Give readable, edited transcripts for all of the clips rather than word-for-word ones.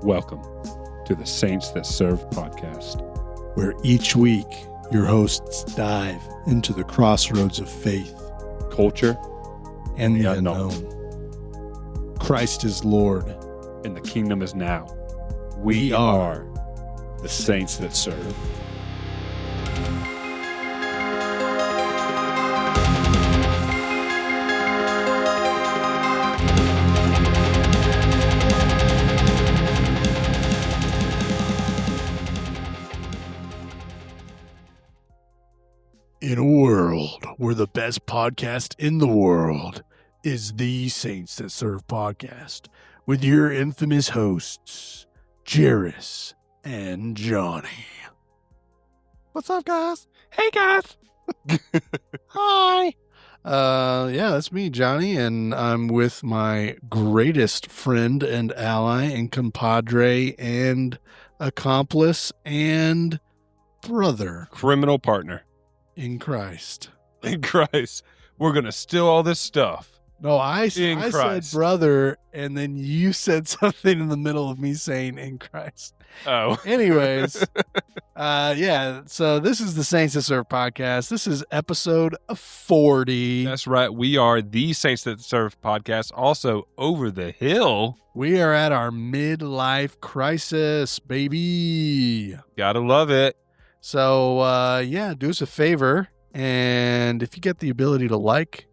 Welcome to the Saints That Serve podcast, where each week your hosts dive into the crossroads of faith, culture, and the unknown. Christ is Lord, and the kingdom is now. We are the Saints That Serve. In a world where the best podcast in the world is the Saints That Serve podcast, with your infamous hosts, Jairus and Johnny. What's up, guys? Hey, guys. Hi. Yeah, that's me, Johnny, and I'm with my greatest friend and ally and compadre and accomplice and brother. Criminal partner. In Christ. In Christ. We're going to steal all this stuff. No, I said brother, and then you said something in the middle of me saying in Christ. Oh. Anyways, yeah, so this is the Saints That Serve podcast. This is episode 40. That's right. We are the Saints That Serve podcast, also over the hill. We are at our midlife crisis, baby. Gotta love it. So, yeah, do us a favor, and if you get the ability to like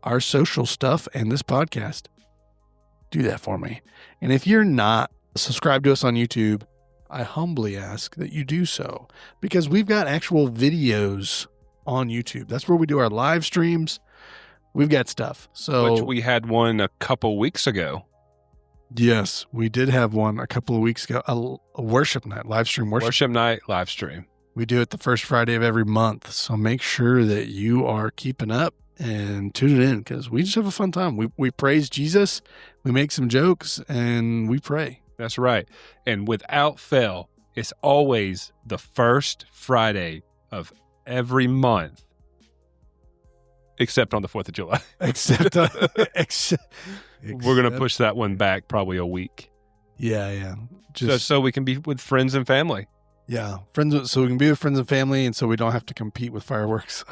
our social stuff and this podcast, do that for me. And if you're not subscribed to us on YouTube, I humbly ask that you do so, because we've got actual videos on YouTube. That's where we do our live streams. We've got stuff. So, which we had one a couple weeks ago. Yes, we did have one a couple of weeks ago, a worship night, live stream worship. Worship night, live stream. We do it the first Friday of every month. So make sure that you are keeping up and tune it in, because we just have a fun time. We praise Jesus, we make some jokes, and we pray. That's right. And without fail, it's always the first Friday of every month, except on the 4th of July. We're going to push that one back probably a week. Yeah. So we can be with friends and family. Yeah, so we can be with friends and family, and so we don't have to compete with fireworks.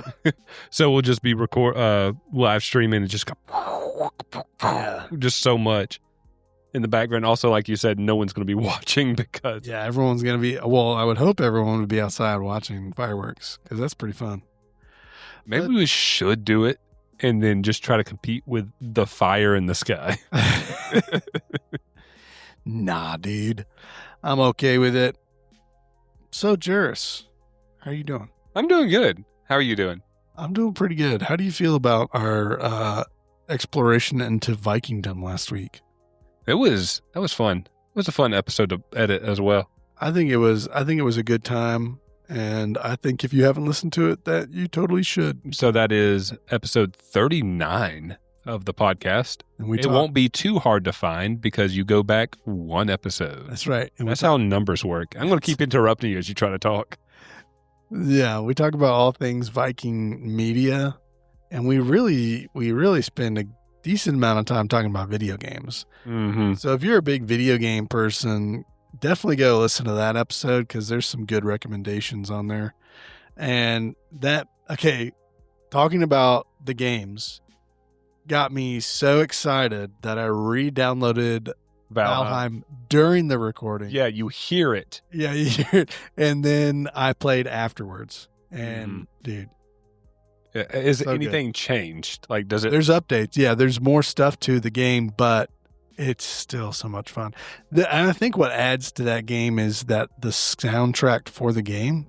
So we'll just be live streaming and just go, just so much in the background. Also, like you said, no one's going to be watching because everyone's going to be. Well, I would hope everyone would be outside watching fireworks, because that's pretty fun. Maybe we should do it and then just try to compete with the fire in the sky. Nah, dude, I'm okay with it. So, Jairus, how are you doing? I'm doing good. How are you doing? I'm doing pretty good. How do you feel about our exploration into Vikingdom last week? That was fun. It was a fun episode to edit as well. I think it was a good time, and I think if you haven't listened to it, that you totally should. So that is episode 39 of the podcast. And it won't be too hard to find because you go back one episode. That's right. And that's how numbers work. I'm going to keep interrupting you as you try to talk. Yeah, we talk about all things Viking media, and we really spend a decent amount of time talking about video games. Mm-hmm. So if you're a big video game person, definitely go listen to that episode, because there's some good recommendations on there. And talking about the games got me so excited that I re-downloaded Valheim during the recording. Yeah, you hear it. Yeah, you hear it. And then I played afterwards. And dude. Is anything changed? Like, does it? There's updates. Yeah, there's more stuff to the game, but it's still so much fun. And I think what adds to that game is that the soundtrack for the game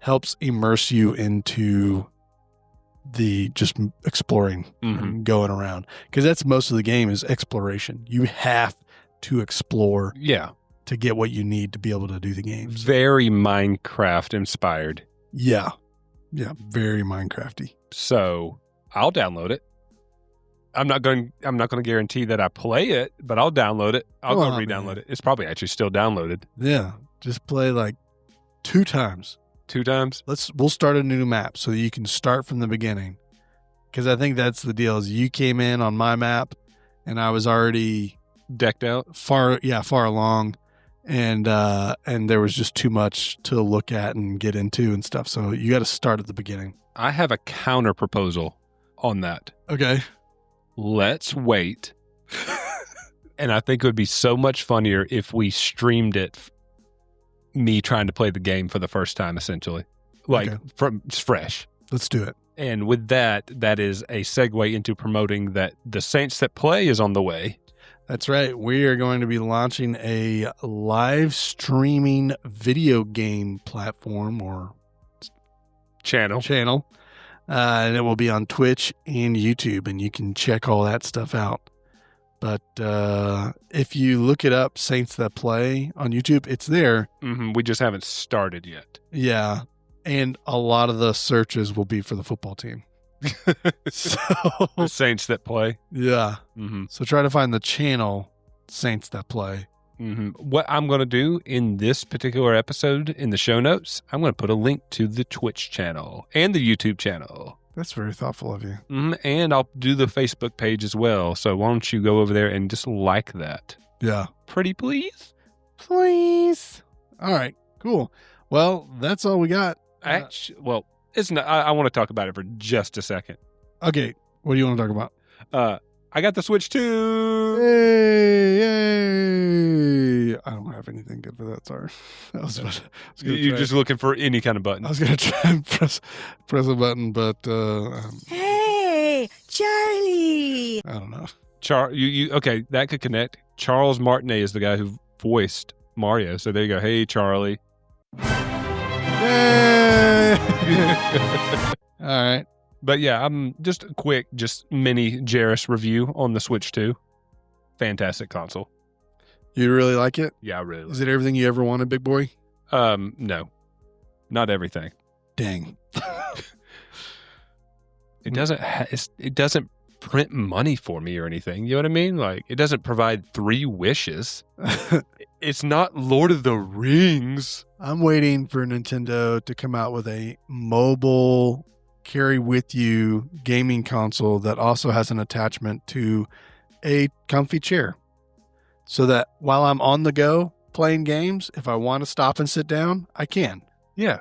helps immerse you into the just exploring and going around, because that's most of the game is exploration. You have to explore to get what you need to be able to do the game. Very Minecraft inspired. Yeah, very Minecrafty. So I'll download it. I'm not going to guarantee that I play it, but I'll download it. I'll go re-download it. It's probably actually still downloaded. Yeah, just play like 2 times. 2 times? We'll start a new map so that you can start from the beginning. Because I think that's the deal, is you came in on my map and I was already decked out. Far along. and there was just too much to look at and get into and stuff. So you got to start at the beginning. I have a counter proposal on that. Okay. Let's wait. And I think it would be so much funnier if we streamed it, me trying to play the game for the first time, essentially. Like, from fresh. Let's do it. And with that, that is a segue into promoting that the Saints That Play is on the way. That's right. We are going to be launching a live streaming video game platform or channel. And it will be on Twitch and YouTube, and you can check all that stuff out. But if you look it up, Saints That Play on YouTube, it's there. Mm-hmm. We just haven't started yet. Yeah. And a lot of the searches will be for the football team. So, the Saints That Play. Yeah. Mm-hmm. So try to find the channel Saints That Play. Mm-hmm. What I'm going to do in this particular episode in the show notes, I'm going to put a link to the Twitch channel and the YouTube channel. That's very thoughtful of you. Mm-hmm. And I'll do the Facebook page as well. So why don't you go over there and just like that? Yeah. Pretty please? Please. All right. Cool. Well, that's all we got. Well, it's not. I want to talk about it for just a second. Okay. What do you want to talk about? I got the Switch 2. Yay! I don't have anything good for that. Sorry. You're just looking for any kind of button. I was going to try and press a button, but Hey, Charlie! I don't know. Okay, that could connect. Charles Martinet is the guy who voiced Mario. So there you go. Hey, Charlie. Yay! All right. But yeah, I'm just a quick, mini Jairus review on the Switch 2. Fantastic console. You really like it? Yeah, I really like it. Is it everything you ever wanted, big boy? No. Not everything. Dang. It doesn't print money for me or anything. You know what I mean? Like, it doesn't provide 3 wishes. It's not Lord of the Rings. I'm waiting for Nintendo to come out with a mobile carry with you gaming console that also has an attachment to a comfy chair, so that while I'm on the go playing games, if I want to stop and sit down, I can. Yeah.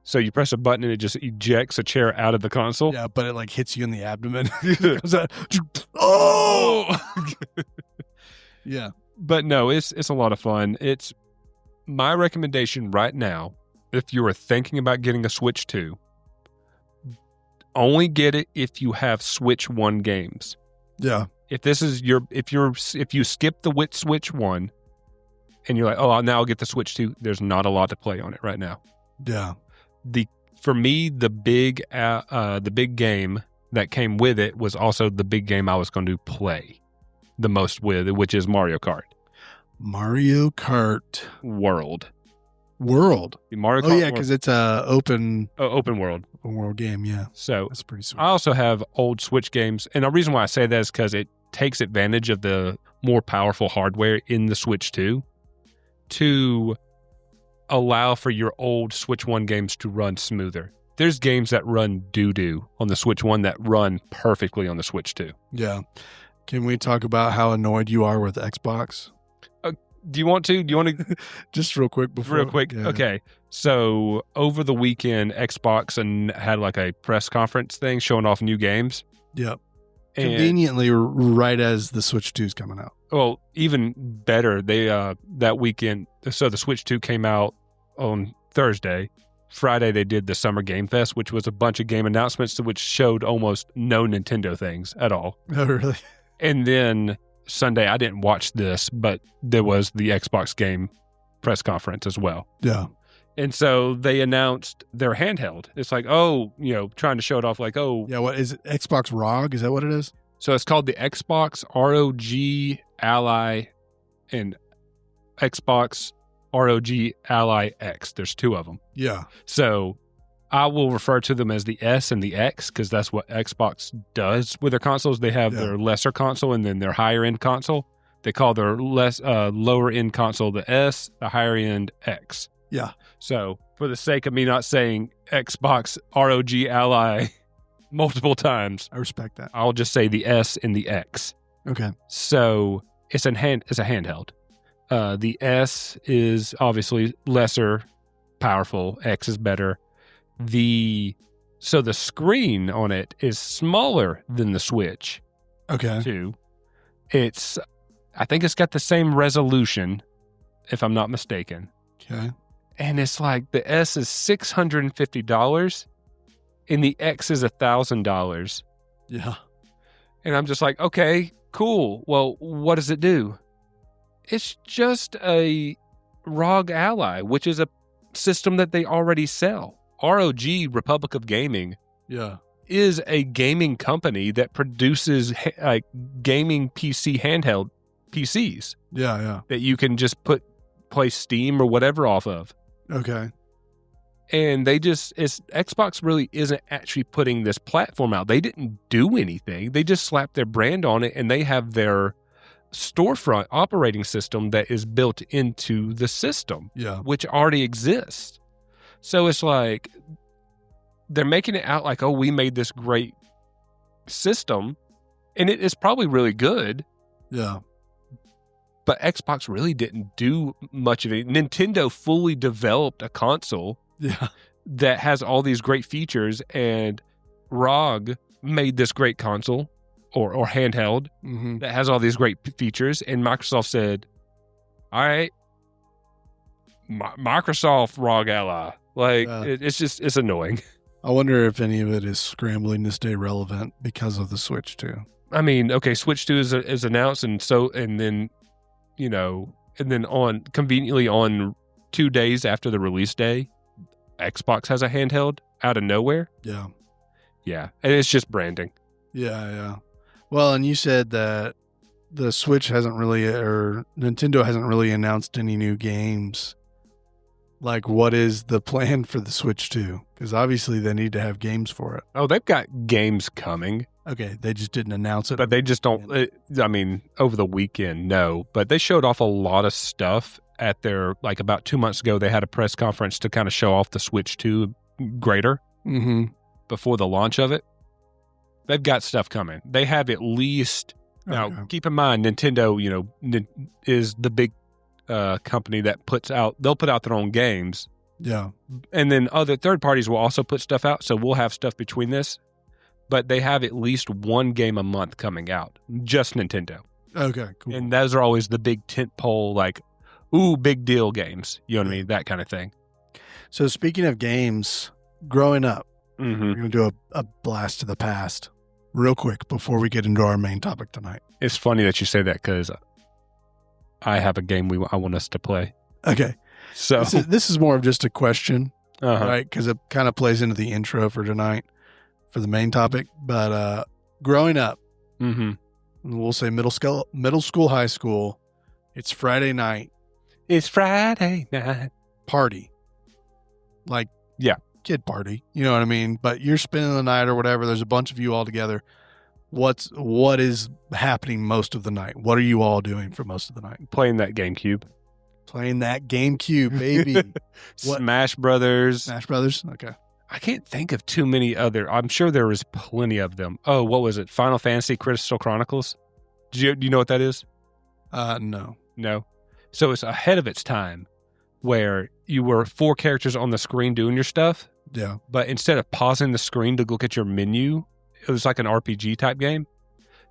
So you press a button and it just ejects a chair out of the console? Yeah, but it like hits you in the abdomen. Oh! Yeah. But no, it's a lot of fun. It's my recommendation right now, if you are thinking about getting a Switch 2, only get it if you have Switch 1 games. Yeah. If you skip the Switch 1 and you're like, oh, now I'll get the Switch 2, there's not a lot to play on it right now. Yeah. For me, the big game that came with it was also the big game I was going to play the most with, which is Mario Kart. Mario Kart World. Mario Kart. Oh yeah, because it's a open world game. Yeah. So that's pretty sweet. I also have old Switch games, and the reason why I say that is because it takes advantage of the more powerful hardware in the Switch 2 to allow for your old Switch 1 games to run smoother. There's games that run doo-doo on the Switch 1 that run perfectly on the Switch 2. Yeah. Can we talk about how annoyed you are with Xbox? Do you want to? Just real quick before? Real quick. Yeah. Okay. So over the weekend, Xbox had like a press conference thing showing off new games. Yep. Conveniently, right as the Switch 2 is coming out. Well, even better, they that weekend. So the Switch 2 came out on Thursday. Friday, they did the Summer Game Fest, which was a bunch of game announcements, which showed almost no Nintendo things at all. Oh, really? And then Sunday, I didn't watch this, but there was the Xbox game press conference as well. Yeah. And so they announced their handheld. It's like, trying to show it off like, oh. Yeah, what is it? Xbox ROG? Is that what it is? So it's called the Xbox ROG Ally and Xbox ROG Ally X. There's 2 of them. Yeah. So I will refer to them as the S and the X because that's what Xbox does with their consoles. They have their lesser console and then their higher end console. They call their lower end console the S, the higher end X. Yeah. So for the sake of me not saying Xbox ROG Ally multiple times, I respect that. I'll just say the S and the X. Okay. So it's a handheld. The S is obviously lesser powerful. X is better. So the screen on it is smaller than the Switch. Okay. Too. I think it's got the same resolution, if I'm not mistaken. Okay. And it's like the S is $650 and the X is $1,000. Yeah. And I'm just like, okay, cool. Well, what does it do? It's just a ROG Ally, which is a system that they already sell. ROG, Republic of Gaming, Yeah. is a gaming company that produces like gaming PC handheld PCs. Yeah. That you can just play Steam or whatever off of. Okay. And Xbox really isn't actually putting this platform out. They didn't do anything. They just slapped their brand on it, and they have their storefront operating system that is built into the system, which already exists. So it's like they're making it out like, oh, we made this great system, and it is probably really good. Yeah. But Xbox really didn't do much of it. Nintendo fully developed a console that has all these great features, and ROG made this great console or handheld that has all these great features, and Microsoft said, all right, Microsoft ROG Ally. Like, it's annoying. I wonder if any of it is scrambling to stay relevant because of the Switch 2. I mean, okay, Switch 2 is announced, and then conveniently on 2 days after the release day, Xbox has a handheld out of nowhere. Yeah. Yeah. And it's just branding. Yeah. Well, and you said that the Switch Nintendo hasn't really announced any new games. Like, what is the plan for the Switch 2? Because obviously they need to have games for it. Oh, they've got games coming. Okay, they just didn't announce it. But they just don't, over the weekend, no. But they showed off a lot of stuff at their, like about 2 months ago, they had a press conference to kind of show off the Switch 2 greater before the launch of it. They've got stuff coming. They have at least, now keep in mind, Nintendo, is the big company that they'll put out their own games. Yeah. And then other third parties will also put stuff out. So we'll have stuff between this. But they have at least one game a month coming out. Just Nintendo. Okay, cool. And those are always the big tentpole, like, ooh, big deal games. You know what I mean? That kind of thing. So speaking of games, growing up, Mm-hmm. we're going to do a blast to the past real quick before we get into our main topic tonight. It's funny that you say that because I have a game I want us to play. Okay. So this is more of just a question, uh-huh. right? Because it kind of plays into the intro for tonight for the main topic. But growing up, we'll say middle school, high school, it's Friday night. It's Friday night. Party. Like, kid party. You know what I mean? But you're spending the night or whatever. There's a bunch of you all together. What is happening most of the night? What are you all doing for most of the night? Playing that GameCube. Playing that GameCube, baby. Smash Brothers. Smash Brothers? Okay. I can't think of too many other. I'm sure there was plenty of them. Oh, what was it? Final Fantasy Crystal Chronicles? Do you know what that is? No. No. So it's ahead of its time where you were 4 characters on the screen doing your stuff. Yeah. But instead of pausing the screen to look at your menu, it was like an RPG type game.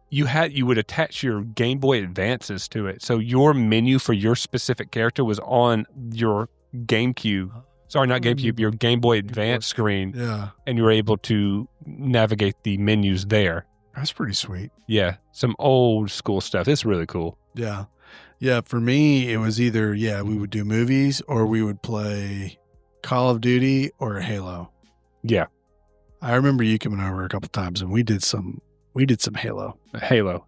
You would attach your Game Boy Advances to it. So your menu for your specific character was on your GameCube. Sorry, not GameCube, your Game Boy Advance screen. Yeah. And you were able to navigate the menus there. That's pretty sweet. Yeah. Some old school stuff. It's really cool. Yeah. Yeah. For me, it was either, we would do movies or we would play Call of Duty or Halo. Yeah. I remember you coming over a couple times and we did some Halo. Halo.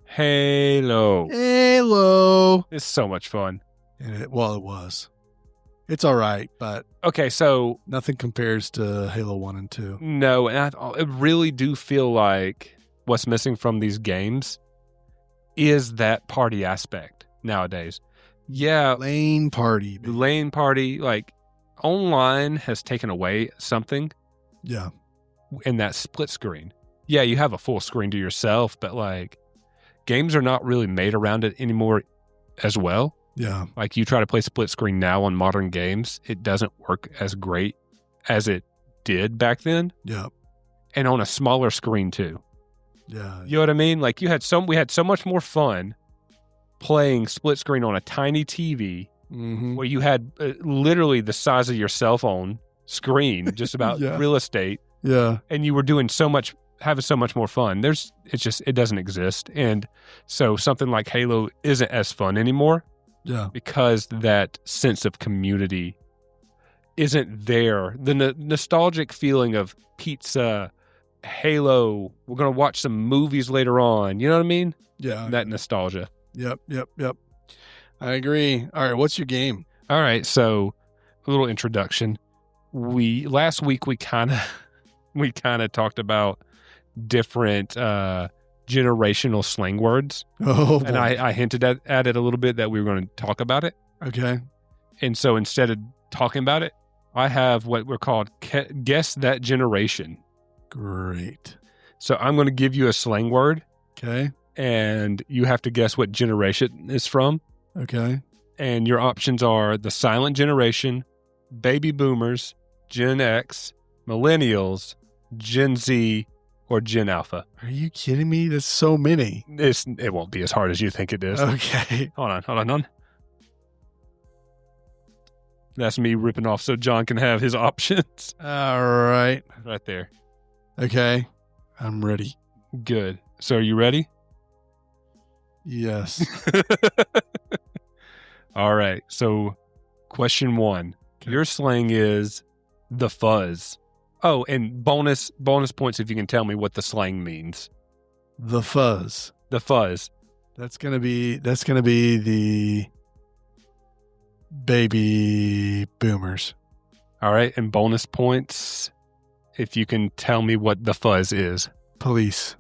It's so much fun. And it was. It's all right, but okay, so nothing compares to Halo 1 and 2. No, and I really do feel like what's missing from these games is that party aspect nowadays. Yeah. Lane party. The lane party, like online has taken away something. Yeah. In that split screen. Yeah, you have a full screen to yourself, but like games are not really made around it anymore as well. Yeah. Like you try to play split screen now on modern games, it doesn't work as great as it did back then. Yeah. And on a smaller screen too. Yeah. You know what I mean? Like we had so much more fun playing split screen on a tiny TV where you had literally the size of your cell phone screen, just about real estate. Yeah. And you were having so much more fun. It doesn't exist. And so something like Halo isn't as fun anymore. Yeah. Because that sense of community isn't there. The nostalgic feeling of pizza, Halo, we're going to watch some movies later on. You know what I mean? Yeah. That nostalgia. Yep. I agree. All right. What's your game? All right. So a little introduction. Last week we kind of talked about different generational slang words. Oh, and I hinted at it a little bit that we were going to talk about it. Okay. And so instead of talking about it, I have what we're called Guess That Generation. Great. So I'm going to give you a slang word. Okay. And you have to guess what generation it's from. Okay. And your options are the silent generation, baby boomers, Gen X, millennials, Gen Z, or Gen Alpha. Are you kidding me? There's so many. It won't be as hard as you think it is. Okay. Hold on. That's me ripping off so John can have his options. All right. Right there. Okay. I'm ready. Good. So are you ready? Yes. All right. So question 1. Okay. Your slang is the fuzz. Oh, and bonus points if you can tell me what the slang means. The fuzz. The fuzz. That's gonna be the baby boomers. All right. And bonus points if you can tell me what the fuzz is. Police.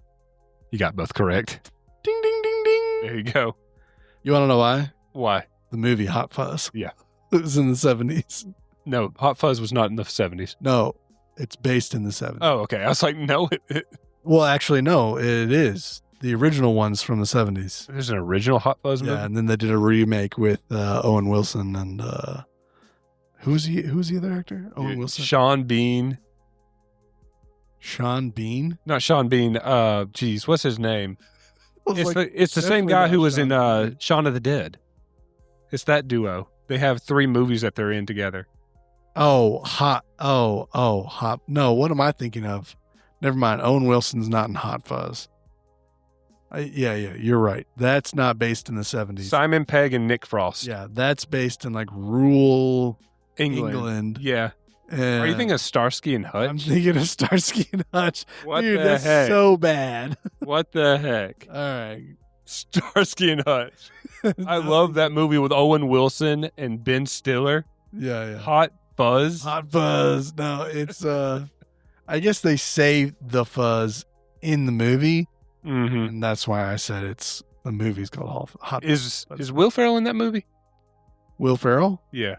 You got both correct. Ding ding ding ding. There you go. You want to know why? Why? The movie Hot Fuzz. Yeah. It was in the 70s. No, Hot Fuzz was not in the 70s. No, it's based in the 70s. Oh, okay. I was like, no. Well, actually, no, it is. The original one's from the 70s. There's an original Hot Fuzz movie? Yeah, and then they did a remake with Owen Wilson and who's the other actor? Owen Wilson. Sean Bean. Sean Bean? Not Sean Bean. What's his name? It's the same definitely guy not who was Sean in Bean. Shaun of the Dead. It's that duo. They have 3 movies that they're in together. Oh, Hot. No, what am I thinking of? Never mind. Owen Wilson's not in Hot Fuzz. Yeah, you're right. That's not based in the 70s. Simon Pegg and Nick Frost. Yeah, that's based in like rural England. Yeah. And Are you thinking of Starsky and Hutch? I'm thinking of Starsky and Hutch. What Dude, the that's heck? so bad. What the heck? All right. Starsky and Hutch. I love that movie with Owen Wilson and Ben Stiller. Yeah. Hot Fuzz. Hot Fuzz. No, it's I guess they say the fuzz in the movie, Mm-hmm. and that's why I said the movie's called Hot Fuzz. Is Will Ferrell in that movie? Will Ferrell? Yeah.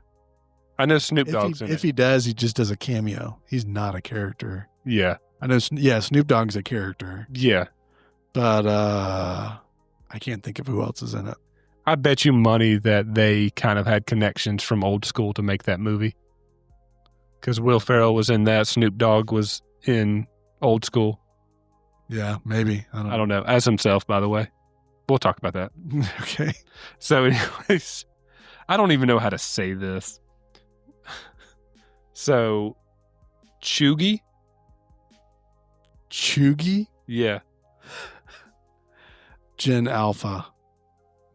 I know Snoop Dogg's in If it. he does, he just does a cameo. He's not a character. Yeah. I know. Yeah, Snoop Dogg's a character, Yeah. but I can't think of who else is in it. I bet you money that they kind of had connections from old school to make that movie. Because Will Ferrell was in that. Snoop Dogg was in old school. Yeah, maybe. I don't know. As himself, by the way. We'll talk about that. Okay. So anyways, I don't even know how to say this. So, Chuggy? Chuggy? Yeah. Gen Alpha.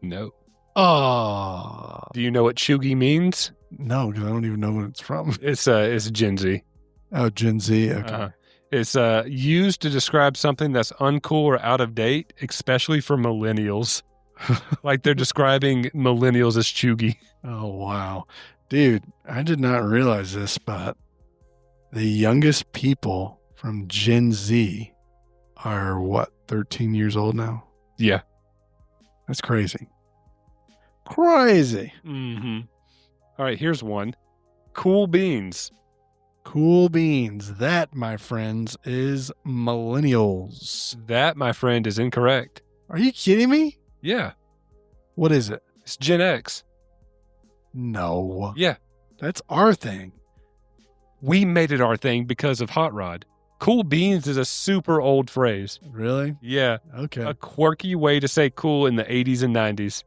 No. Oh. Do you know what Chuggy means? No, because I don't even know what it's from. It's Gen Z. Oh, Gen Z. Okay. Uh-huh. It's used to describe something that's uncool or out of date, especially for millennials. Like they're describing millennials as chuggy. Oh, wow. Dude, I did not realize this, but the youngest people from Gen Z are 13 years old now? Yeah. That's crazy. Crazy. Mm-hmm. All right, here's one. Cool beans. Cool beans. That, my friends, is millennials. That, my friend, is incorrect. Are you kidding me? Yeah. What is it? It's Gen X. No. Yeah. That's our thing. We made it our thing because of Hot Rod. Cool beans is a super old phrase. Really? Yeah. Okay. A quirky way to say cool in the 80s and 90s.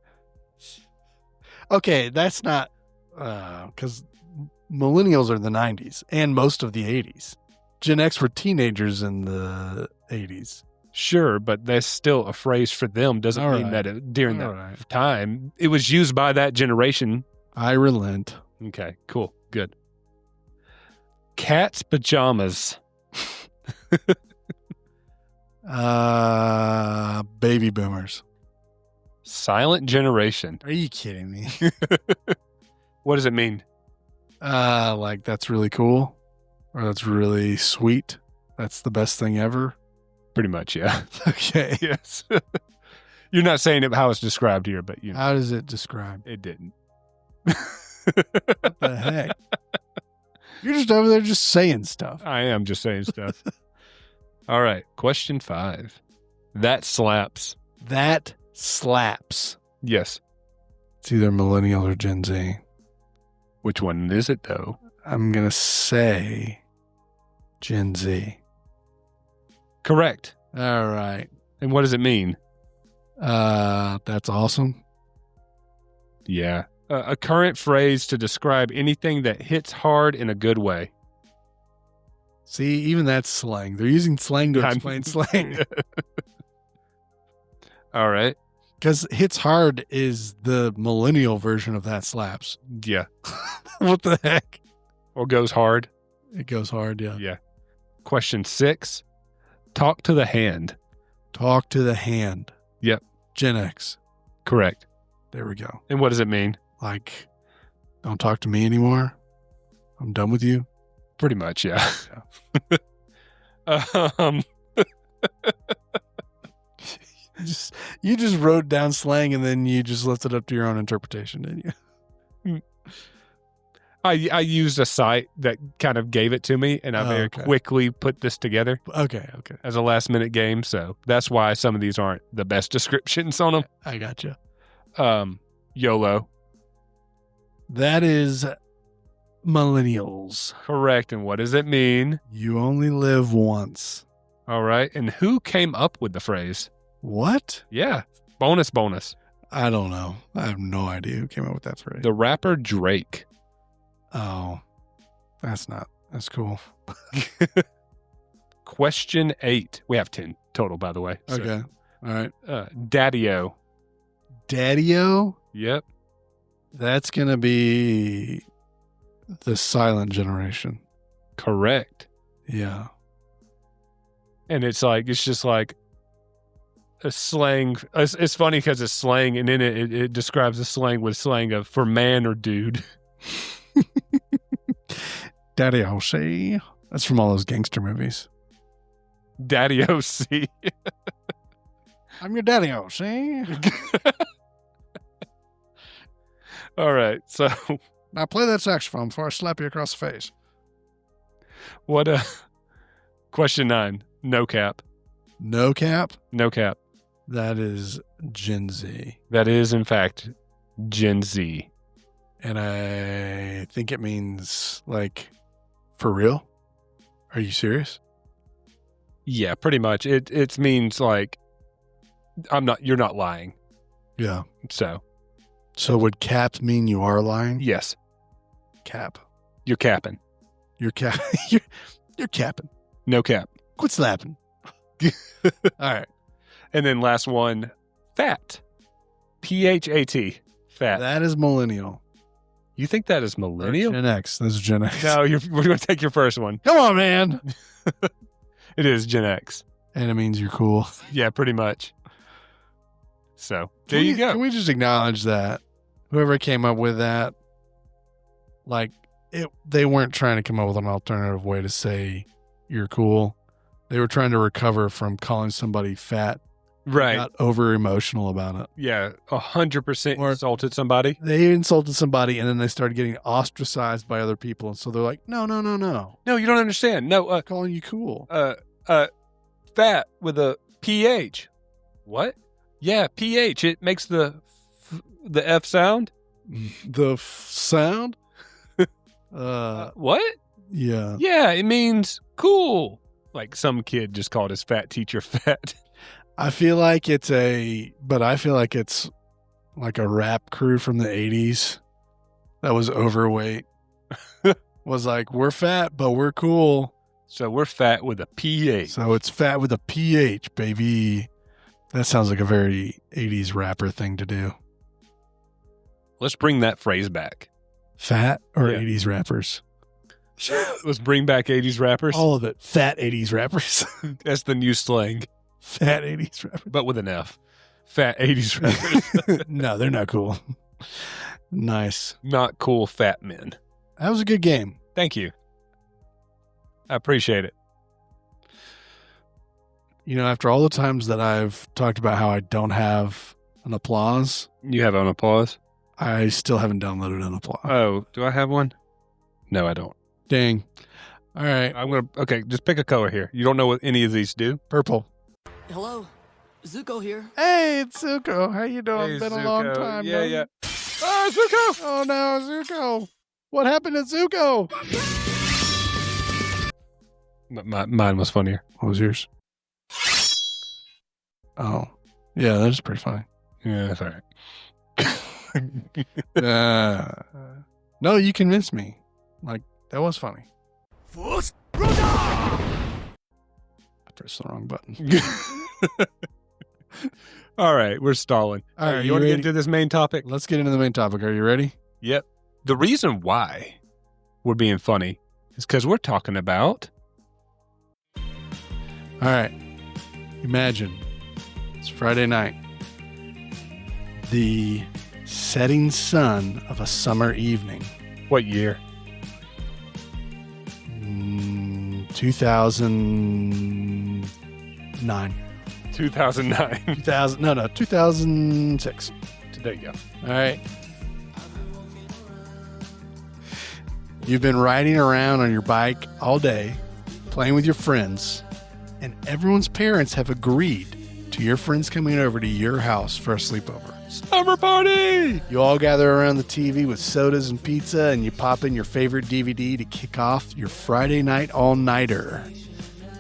Okay, that's not... Because millennials are the 90s and most of the 80s. Gen X were teenagers in the 80s. Sure, but that's still a phrase for them. Doesn't All mean right. that during All that right. time. It was used by that generation. I relent. Okay, cool. Good. Cat's pajamas. Baby boomers. Silent generation. Are you kidding me? What does it mean? Like that's really cool, or that's really sweet. That's the best thing ever. Pretty much, yeah. Okay. Yes. You're not saying it how it's described here, but you know, How does it describe? it didn't. What the heck? You're just over there just saying stuff. I am just saying stuff. All right. Question 5. That slaps. That slaps. Yes. It's either millennial or Gen Z. Which one is it, though? I'm gonna say Gen Z. Correct. All right. And what does it mean? That's awesome. Yeah. A current phrase to describe anything that hits hard in a good way. See, even that's slang. They're using slang to explain slang. All right. Because hits hard is the millennial version of that slaps. Yeah. What the heck? Or goes hard. It goes hard, yeah. Yeah. Question 6. Talk to the hand. Talk to the hand. Yep. Gen X. Correct. There we go. And what does it mean? Like, don't talk to me anymore. I'm done with you. Pretty much, yeah. You just wrote down slang and then you just left it up to your own interpretation, didn't you? I used a site that kind of gave it to me, and I very okay. quickly put this together Okay. as a last-minute game, so that's why some of these aren't the best descriptions on them. I gotcha. YOLO. That is millennials. Correct, and what does it mean? You only live once. All right, and who came up with the phrase? What? Yeah, bonus. I don't know. I have no idea who came up with that phrase. The rapper Drake. Oh, that's cool. Question 8. We have 10 total, by the way. So, Okay. All right. Daddy-o. Daddy-o? Yep. That's going to be the silent generation. Correct. Yeah. And it's just like a slang. It's funny because it's slang, and then it describes the slang with slang of for man or dude. Daddy-o, see? That's from all those gangster movies. Daddy-o-c. I'm your daddy-o, see? All right. So Now play that saxophone before I slap you across the face. what? Question 9. No cap. No cap? No cap. That is Gen Z. That is, in fact, Gen Z. And I think it means, like, for real? Are you serious? Yeah, pretty much. It means like you're not lying. Yeah. So would cap mean you are lying? yes, Cap. you're capping. You're cap. You're capping. No cap. Quit slapping. All right. And then last one, fat. PHAT. Fat. That is millennial. You think that is millennial? Gen X. This is Gen X. No, we're going to take your first one. Come on, man. It is Gen X. And it means you're cool. Yeah, pretty much. So there you go. Can we just acknowledge that whoever came up with that, like, they weren't trying to come up with an alternative way to say you're cool. They were trying to recover from calling somebody fat. Right. Got over emotional about it. Yeah, 100% Or- insulted somebody. They insulted somebody and then they started getting ostracized by other people. And so they're like, no. No, you don't understand. No, I'm calling you cool. fat with a PH. What? Yeah, PH. It makes the F sound. The sound? What? Yeah. Yeah, it means cool. Like some kid just called his fat teacher fat. I feel like it's like a rap crew from the 80s that was overweight. Was like, we're fat, but we're cool. So we're fat with a PH. So it's fat with a PH, baby. That sounds like a very 80s rapper thing to do. Let's bring that phrase back. Fat or Yeah. 80s rappers? Let's bring back 80s rappers. All of it. Fat 80s rappers. That's the new slang, Fat 80s rappers. but with an F. Fat 80s rappers. No, they're not cool. Nice. Not cool fat men. That was a good game. Thank you. I appreciate it. You know, after all the times that I've talked about how I don't have an applause, You have an applause? I still haven't downloaded an applause. Oh, do I have one? No, I don't. Dang. All right. Okay, just pick a color here. You don't know what any of these do? Purple. Hello, Zuko here. Hey, it's Zuko. How you doing? Hey, Been a Zuko. long time. Yeah, man. yeah. Oh, Zuko! Oh, no, Zuko. What happened to Zuko? Mine was funnier. What was yours? Oh. Yeah, that's pretty funny. Yeah, that's all right. No, you convinced me. Like, that was funny. I pressed the wrong button. All right, we're stalling. All right, you want to get ready? into this main topic? Let's get into the main topic. Are you ready? Yep. The reason why we're being funny is because we're talking about... All right. Imagine it's Friday night. The setting sun of a summer evening. What year? 2009. 2009. 2006. There you go. All right. You've been riding around on your bike all day, playing with your friends, and everyone's parents have agreed to your friends coming over to your house for a sleepover. Summer party! You all gather around the TV with sodas and pizza, and you pop in your favorite DVD to kick off your Friday night all-nighter.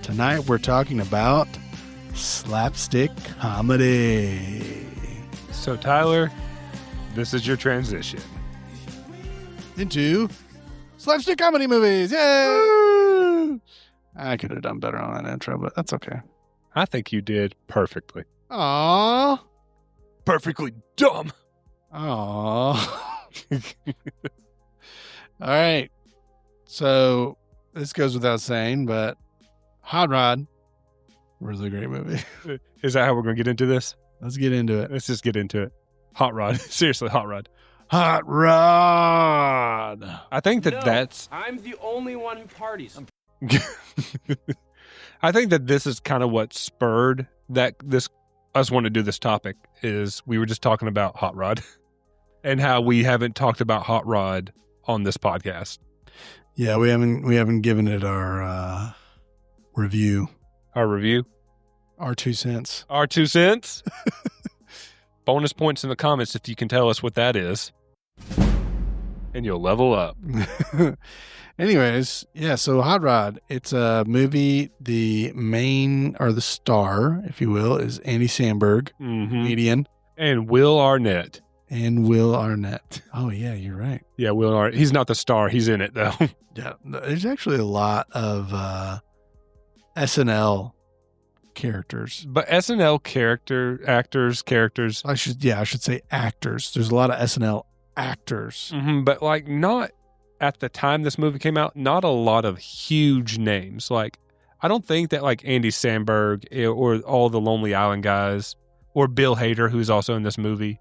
Tonight we're talking about slapstick comedy. So, Tyler, this is your transition. Into slapstick comedy movies. Yay! I could have done better on that intro, but that's okay. I think you did perfectly. Aww. Perfectly dumb. Aww. All right. So this goes without saying, but Hot Rod was a great movie. Is that how we're going to get into this? Let's get into it. Let's just get into it. Hot Rod. Seriously, Hot Rod. Hot Rod. I think that's... I'm the only one who parties. I think that this is kind of what spurred us want to do this topic is we were just talking about Hot Rod and how we haven't talked about Hot Rod on this podcast. Yeah, we haven't given it our review. Our review? Our 2 cents. Our 2 cents? Bonus points in the comments if you can tell us what that is. And you'll level up. Anyways, yeah, so Hot Rod, it's a movie. The main, or the star, if you will, is Andy Samberg, comedian. And Will Arnett. And Will Arnett. Oh, yeah, you're right. Yeah, Will Arnett. He's not the star. He's in it, though. Yeah, there's actually a lot of SNL characters. But SNL characters. I should say actors. There's a lot of SNL actors. But like not at the time this movie came out, not a lot of huge names. Like I don't think that like Andy Samberg or all the Lonely Island guys or Bill Hader, who's also in this movie.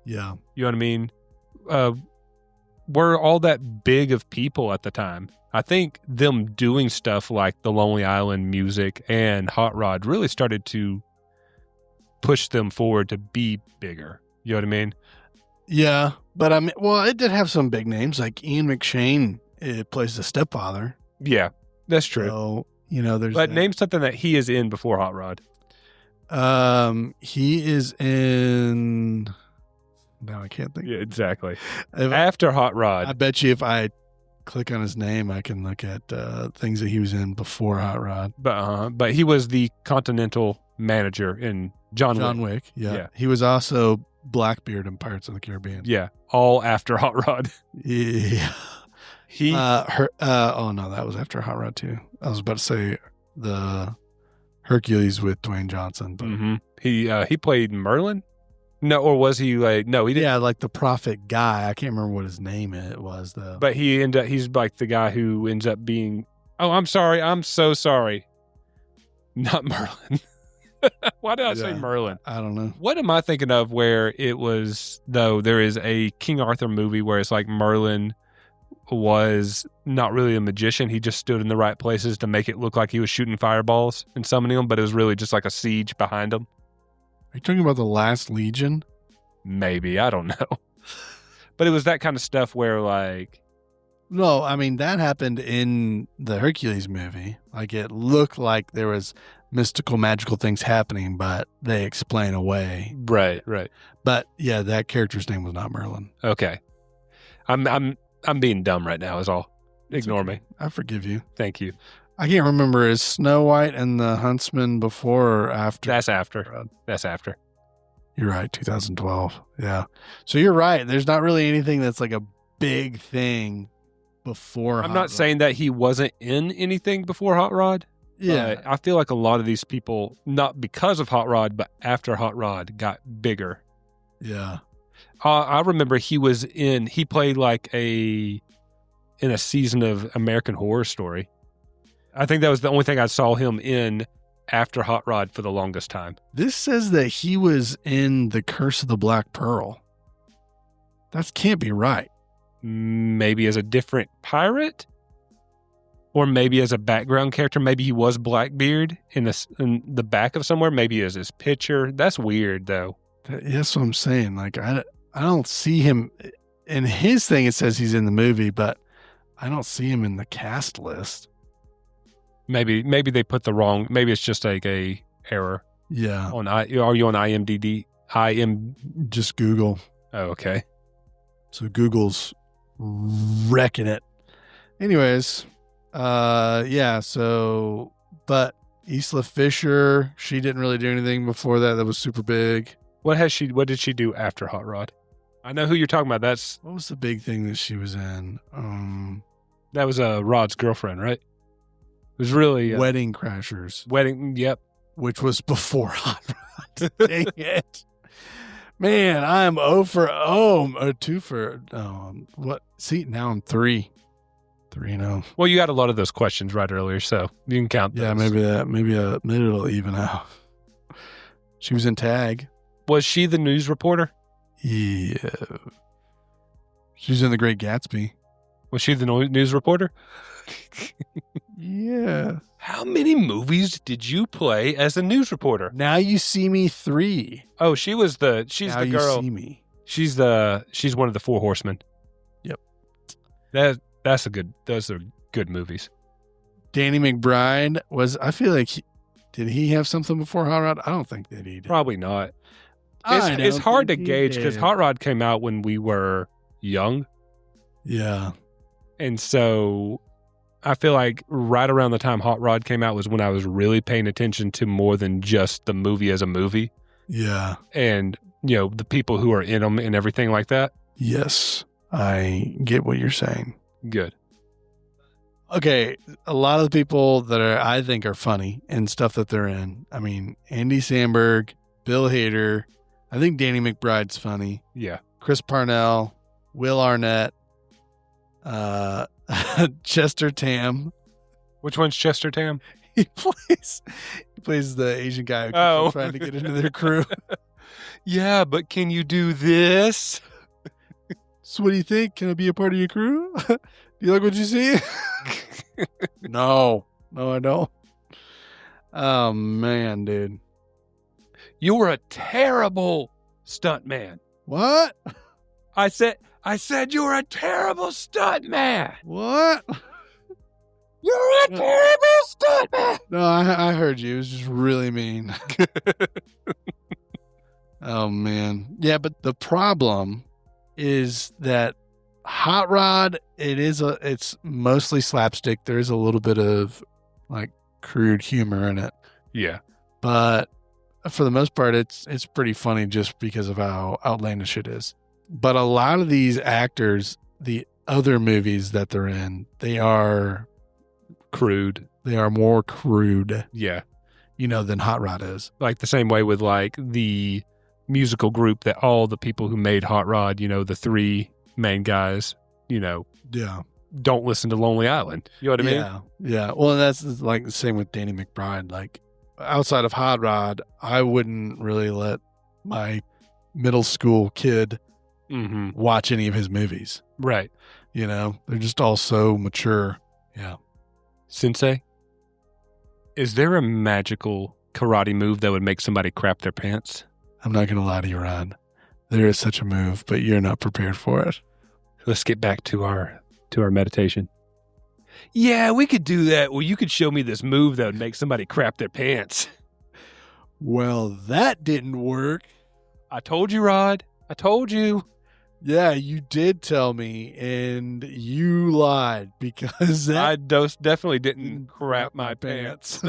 Yeah. You know what I mean? Were all that big of people at the time. I think them doing stuff like the Lonely Island music and Hot Rod really started to push them forward to be bigger. You know what I mean? Yeah, but I mean, well, it did have some big names like Ian McShane. It plays the stepfather. Yeah, that's true. So, you know, there's But that. name something that he is in before Hot Rod. He is in Now I can't think. Yeah, exactly. If- After Hot Rod. I bet you if I click on his name, I can look at things that he was in before Hot Rod. But he was the Continental manager in John Wick. Wick. Yeah. Yeah. He was also Blackbeard in Pirates of the Caribbean. Yeah, all after Hot Rod. Yeah. He oh no, that was after Hot Rod too. I was about to say the Hercules with Dwayne Johnson, but he played Merlin. No, or was he like? No, he didn't. yeah, like the prophet guy. I can't remember what his name it was though. But he's like the guy who ends up being. Oh, I'm sorry. I'm so sorry. Not Merlin. Why did I say Merlin? I don't know. What am I thinking of? Where it was though? There is a King Arthur movie where it's like Merlin was not really a magician. He just stood in the right places to make it look like he was shooting fireballs and summoning them, but it was really just like a siege behind him. Are you talking about The Last Legion? Maybe. I don't know. But it was that kind of stuff where like... No, I mean, that happened in the Hercules movie. Like it looked like there was mystical, magical things happening, but they explain away. Right. But yeah, that character's name was not Merlin. Okay. I'm being dumb right now is all. Ignore me. I forgive you. Thank you. I can't remember. Is Snow White and the Huntsman before or after? That's after. That's after. You're right. 2012. Yeah. So you're right. There's not really anything that's like a big thing before. I'm not saying that he wasn't in anything before Hot Rod. Yeah. But I feel like a lot of these people, not because of Hot Rod, but after Hot Rod got bigger. Yeah. I remember he played like in a season of American Horror Story. I think that was the only thing I saw him in after Hot Rod for the longest time. This says that he was in The Curse of the Black Pearl. That can't be right. Maybe as a different pirate? Or maybe as a background character. Maybe he was Blackbeard in the back of somewhere. Maybe as his picture. That's weird, though. That's what I'm saying. Like, I don't see him. In his thing, it says he's in the movie, but I don't see him in the cast list. Maybe they put the wrong. Maybe it's just like a error. Yeah. Are you on IMDb? Just Google. Oh, okay. So Google's wrecking it. Anyways, yeah. So, but Isla Fisher, she didn't really do anything before that. That was super big. What did she do after Hot Rod? I know who you're talking about. What was the big thing that she was in? That was Rod's girlfriend, right? It was really Wedding Crashers. Yep. Which was before Hot Rod. Dang it. Man, I'm 0 for 0 or 2 for what? See, now I'm 3. 3-0. Well, you got a lot of those questions right earlier, so you can count those. Yeah, maybe it'll even out. She was in Tag. Was she the news reporter? Yeah. She was in The Great Gatsby. Was she the news reporter? Yeah. How many movies did you play as a news reporter? Now You See Me 3. Oh, she's Now the girl. You See Me. She's one of the Four Horsemen. Yep. Those are good movies. Danny McBride I feel like did he have something before Hot Rod? I don't think that he did. Probably not. It's hard to gauge because Hot Rod came out when we were young. Yeah. And so I feel like right around the time Hot Rod came out was when I was really paying attention to more than just the movie as a movie. Yeah. And, the people who are in them and everything like that. Yes. I get what you're saying. Good. Okay. A lot of the people that I think are funny and stuff that they're in. I mean, Andy Samberg, Bill Hader. I think Danny McBride's funny. Yeah. Chris Parnell, Will Arnett, Chester Tam. Which one's Chester Tam? He plays the Asian guy who's trying to get into their crew. Yeah, but can you do this? So what do you think? Can I be a part of your crew? Do you like what you see? No, I don't. Oh, man, dude. You were a terrible stuntman. What? I said you were a terrible stuntman. What? You're a terrible stuntman. No, I heard you. It was just really mean. Oh, man. Yeah, but the problem is that Hot Rod, it's mostly slapstick. There is a little bit of like crude humor in it. Yeah. But for the most part, it's pretty funny just because of how outlandish it is. But a lot of these actors, the other movies that they're in, they are Crude. They are more crude, Yeah. Than Hot Rod is. Like the same way with like the musical group that all the people who made Hot Rod, the three main guys, Yeah. don't listen to Lonely Island. You know what I mean? Yeah. Yeah. Well, that's like the same with Danny McBride. Like outside of Hot Rod, I wouldn't really let my middle school kid Mm-hmm. watch any of his movies. Right. They're just all so mature. Yeah. Sensei, is there a magical karate move that would make somebody crap their pants? I'm not going to lie to you, Rod. There is such a move, but you're not prepared for it. Let's get back to our meditation. Yeah, we could do that. Well, you could show me this move that would make somebody crap their pants. Well, that didn't work. I told you, Rod. I told you. Yeah, you did tell me, and you lied because I definitely didn't crap my pants.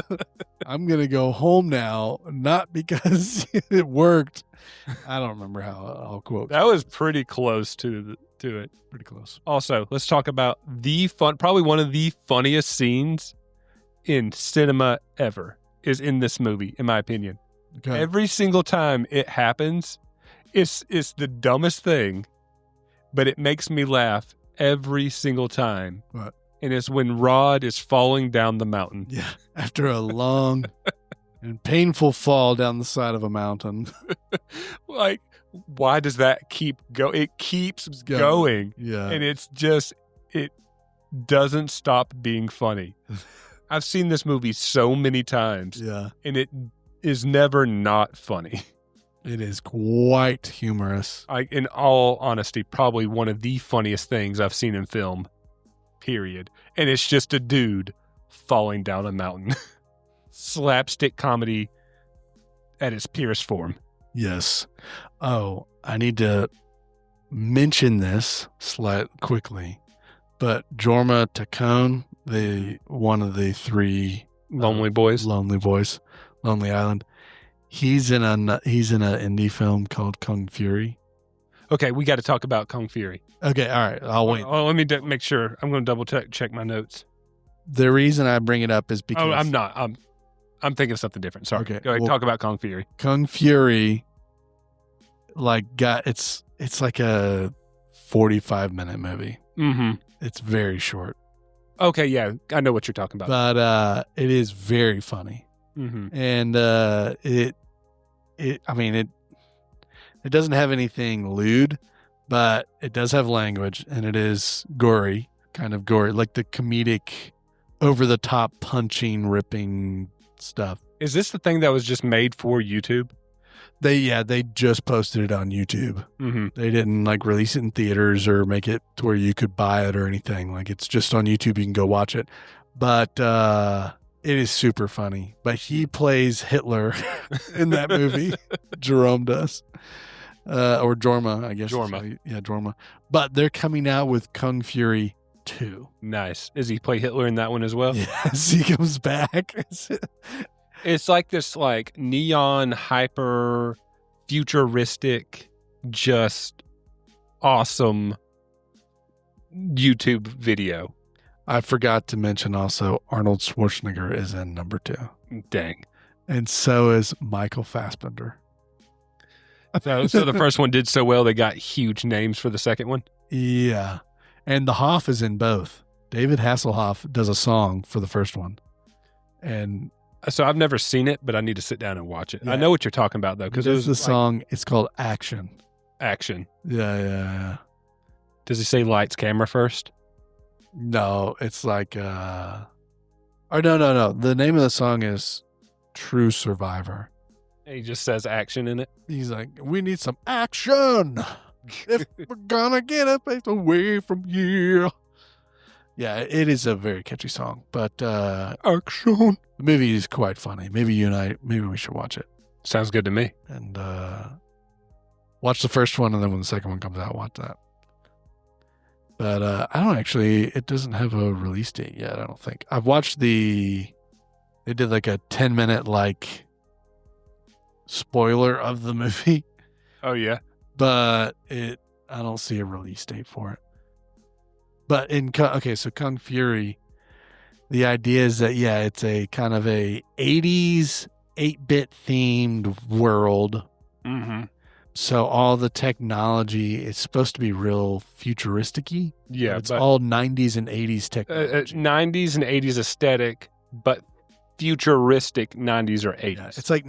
I'm going to go home now, not because it worked. I don't remember how I'll quote. That was pretty close to it. Pretty close. Also, let's talk about probably one of the funniest scenes in cinema ever is in this movie, in my opinion. Okay. Every single time it happens, it's the dumbest thing, but it makes me laugh every single time. What? And it's when Rod is falling down the mountain. Yeah, after a long and painful fall down the side of a mountain. Like, why does that keep going? It keeps going. Yeah. And it doesn't stop being funny. I've seen this movie so many times. Yeah. And it is never not funny. It is quite humorous. In all honesty, probably one of the funniest things I've seen in film, period. And it's just a dude falling down a mountain. Slapstick comedy at its purest form. Yes. Oh, I need to mention this quickly, but Jorma Taccone, one of the three Lonely Boys, Lonely Island. He's in an indie film called Kung Fury. Okay, we got to talk about Kung Fury. Okay, all right, I'll wait. Oh, let me make sure. I'm going to double check my notes. The reason I bring it up is because I'm not. I'm thinking of something different. Sorry. Okay, Go ahead. Talk about Kung Fury. Kung Fury, it's like a 45-minute movie. Mm-hmm. It's very short. Okay, yeah, I know what you're talking about. But it is very funny. Mm-hmm. And it doesn't have anything lewd, but it does have language, and it is gory, kind of gory, like the comedic, over-the-top punching, ripping stuff. Is this the thing that was just made for YouTube? They just posted it on YouTube. Mm-hmm. They didn't release it in theaters or make it to where you could buy it or anything. It's just on YouTube. You can go watch it. But it is super funny. But he plays Hitler in that movie. Jerome does. Or Jorma, I guess. Jorma. Yeah, Jorma. But they're coming out with Kung Fury 2. Nice. Does he play Hitler in that one as well? Yes, he comes back. It's like this neon hyper futuristic, just awesome YouTube video. I forgot to mention also Arnold Schwarzenegger is in number 2. Dang. And so is Michael Fassbender. So the first one did so well, they got huge names for the second one? Yeah. And the Hoff is in both. David Hasselhoff does a song for the first one. And so I've never seen it, but I need to sit down and watch it. Yeah. I know what you're talking about, though. Because there's the song, it's called Action. Action. Yeah. Does he say lights, camera first? No, it's no. The name of the song is True Survivor. And he just says action in it? He's like, we need some action if we're gonna get a place away from here. Yeah, it is a very catchy song, but action. The movie is quite funny. Maybe you and I, we should watch it. Sounds good to me. And Watch the first one, and then when the second one comes out, watch that. But I don't actually, it doesn't have a release date yet, I don't think. I've watched they did like a 10-minute like spoiler of the movie. Oh, yeah. But I don't see a release date for it. But so Kung Fury, the idea is that, yeah, it's a kind of a 80s 8-bit themed world. Mm-hmm. So all the technology is supposed to be real futuristic-y. Yeah. It's all 90s and 80s technology. 90s and 80s aesthetic, but futuristic 90s or 80s. Yeah, it's like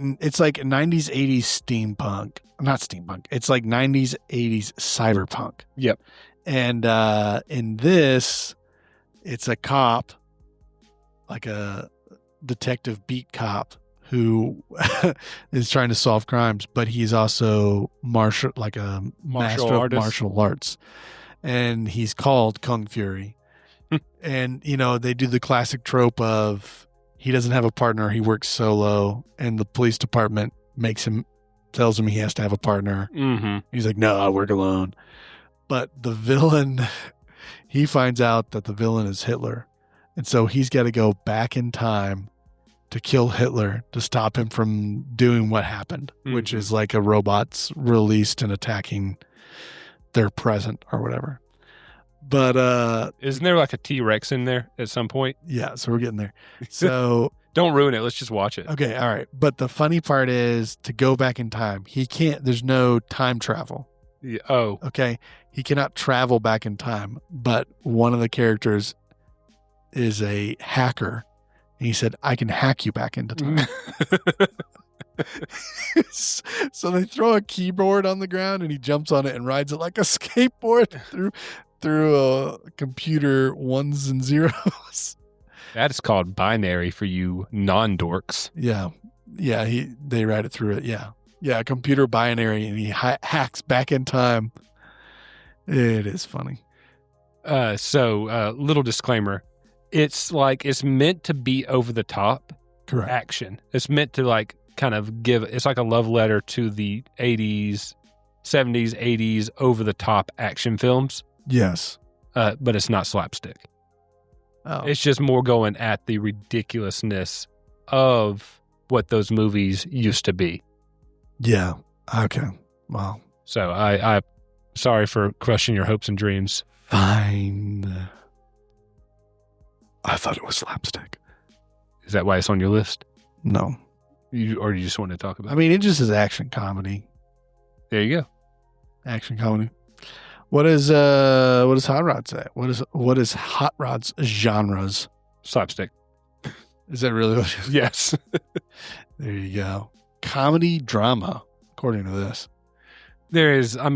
90s, 80s steampunk. Not steampunk. It's like 90s, 80s cyberpunk. Yep. And in this, it's a cop, like a detective beat cop who is trying to solve crimes, but he's also a master of martial arts. And he's called Kung Fury. And, they do the classic trope of he doesn't have a partner, he works solo, and the police department tells him he has to have a partner. Mm-hmm. He's like, no, I work alone. But the villain, he finds out that the villain is Hitler. And so he's got to go back in time to kill Hitler to stop him from doing what happened, which is like a robot's released and attacking their present or whatever. But isn't there like a T-Rex in there at some point? Yeah, so we're getting there. So don't ruin it. Let's just watch it. Okay, all right. But the funny part is to go back in time. He can't. There's no time travel. Yeah. Oh. Okay. He cannot travel back in time. But one of the characters is a hacker. And he said, I can hack you back into time. So they throw a keyboard on the ground and he jumps on it and rides it like a skateboard through a computer ones and zeros. That is called binary for you non-dorks. Yeah. Yeah. They ride it through it. Yeah. Yeah. Computer binary, and he hacks back in time. It is funny. So little disclaimer. It's meant to be over the top. Correct. Action. It's meant to like kind of it's like a love letter to the 80s, 70s, 80s over the top action films. Yes. But it's not slapstick. Oh. It's just more going at the ridiculousness of what those movies used to be. Yeah. Okay. Wow. So I sorry for crushing your hopes and dreams. Fine. I thought it was slapstick. Is that why it's on your list? No. Or you just want to talk about it? I mean, it just is action comedy. There you go. Action comedy. What does Hot Rod say? What is Hot Rod's genres? Slapstick. Is that really what it is? Yes. There you go. Comedy drama, according to this. There is, I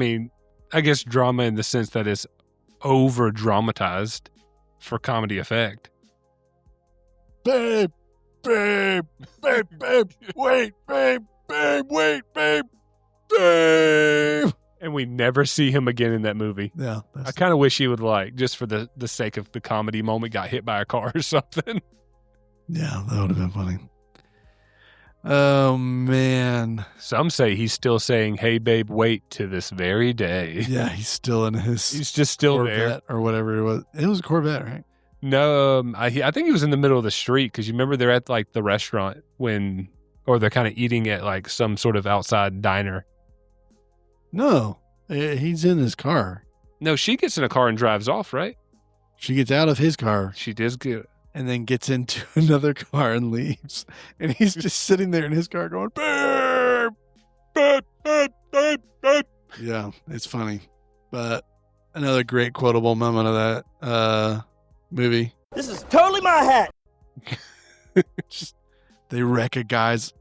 guess drama in the sense that it's over dramatized for comedy effect. Babe, wait, babe. And we never see him again in that movie. Yeah. I kind of wish he would just for the sake of the comedy moment, got hit by a car or something. Yeah, that would have been funny. Oh, man. Some say he's still saying, hey, babe, wait to this very day. Yeah, he's still in his He's just still Corvette there. or whatever it was. It was a Corvette, right? No, I think he was in the middle of the street because you remember they're at like the restaurant or they're kind of eating at like some sort of outside diner. No, he's in his car. No, she gets in a car and drives off, right? She gets out of his car She does good. and then gets into another car and leaves. And he's just sitting there in his car going, babe, babe, babe, babe, babe. Yeah, it's funny. But another great quotable moment of that movie. This is totally my hat. Just, they wreck a guy's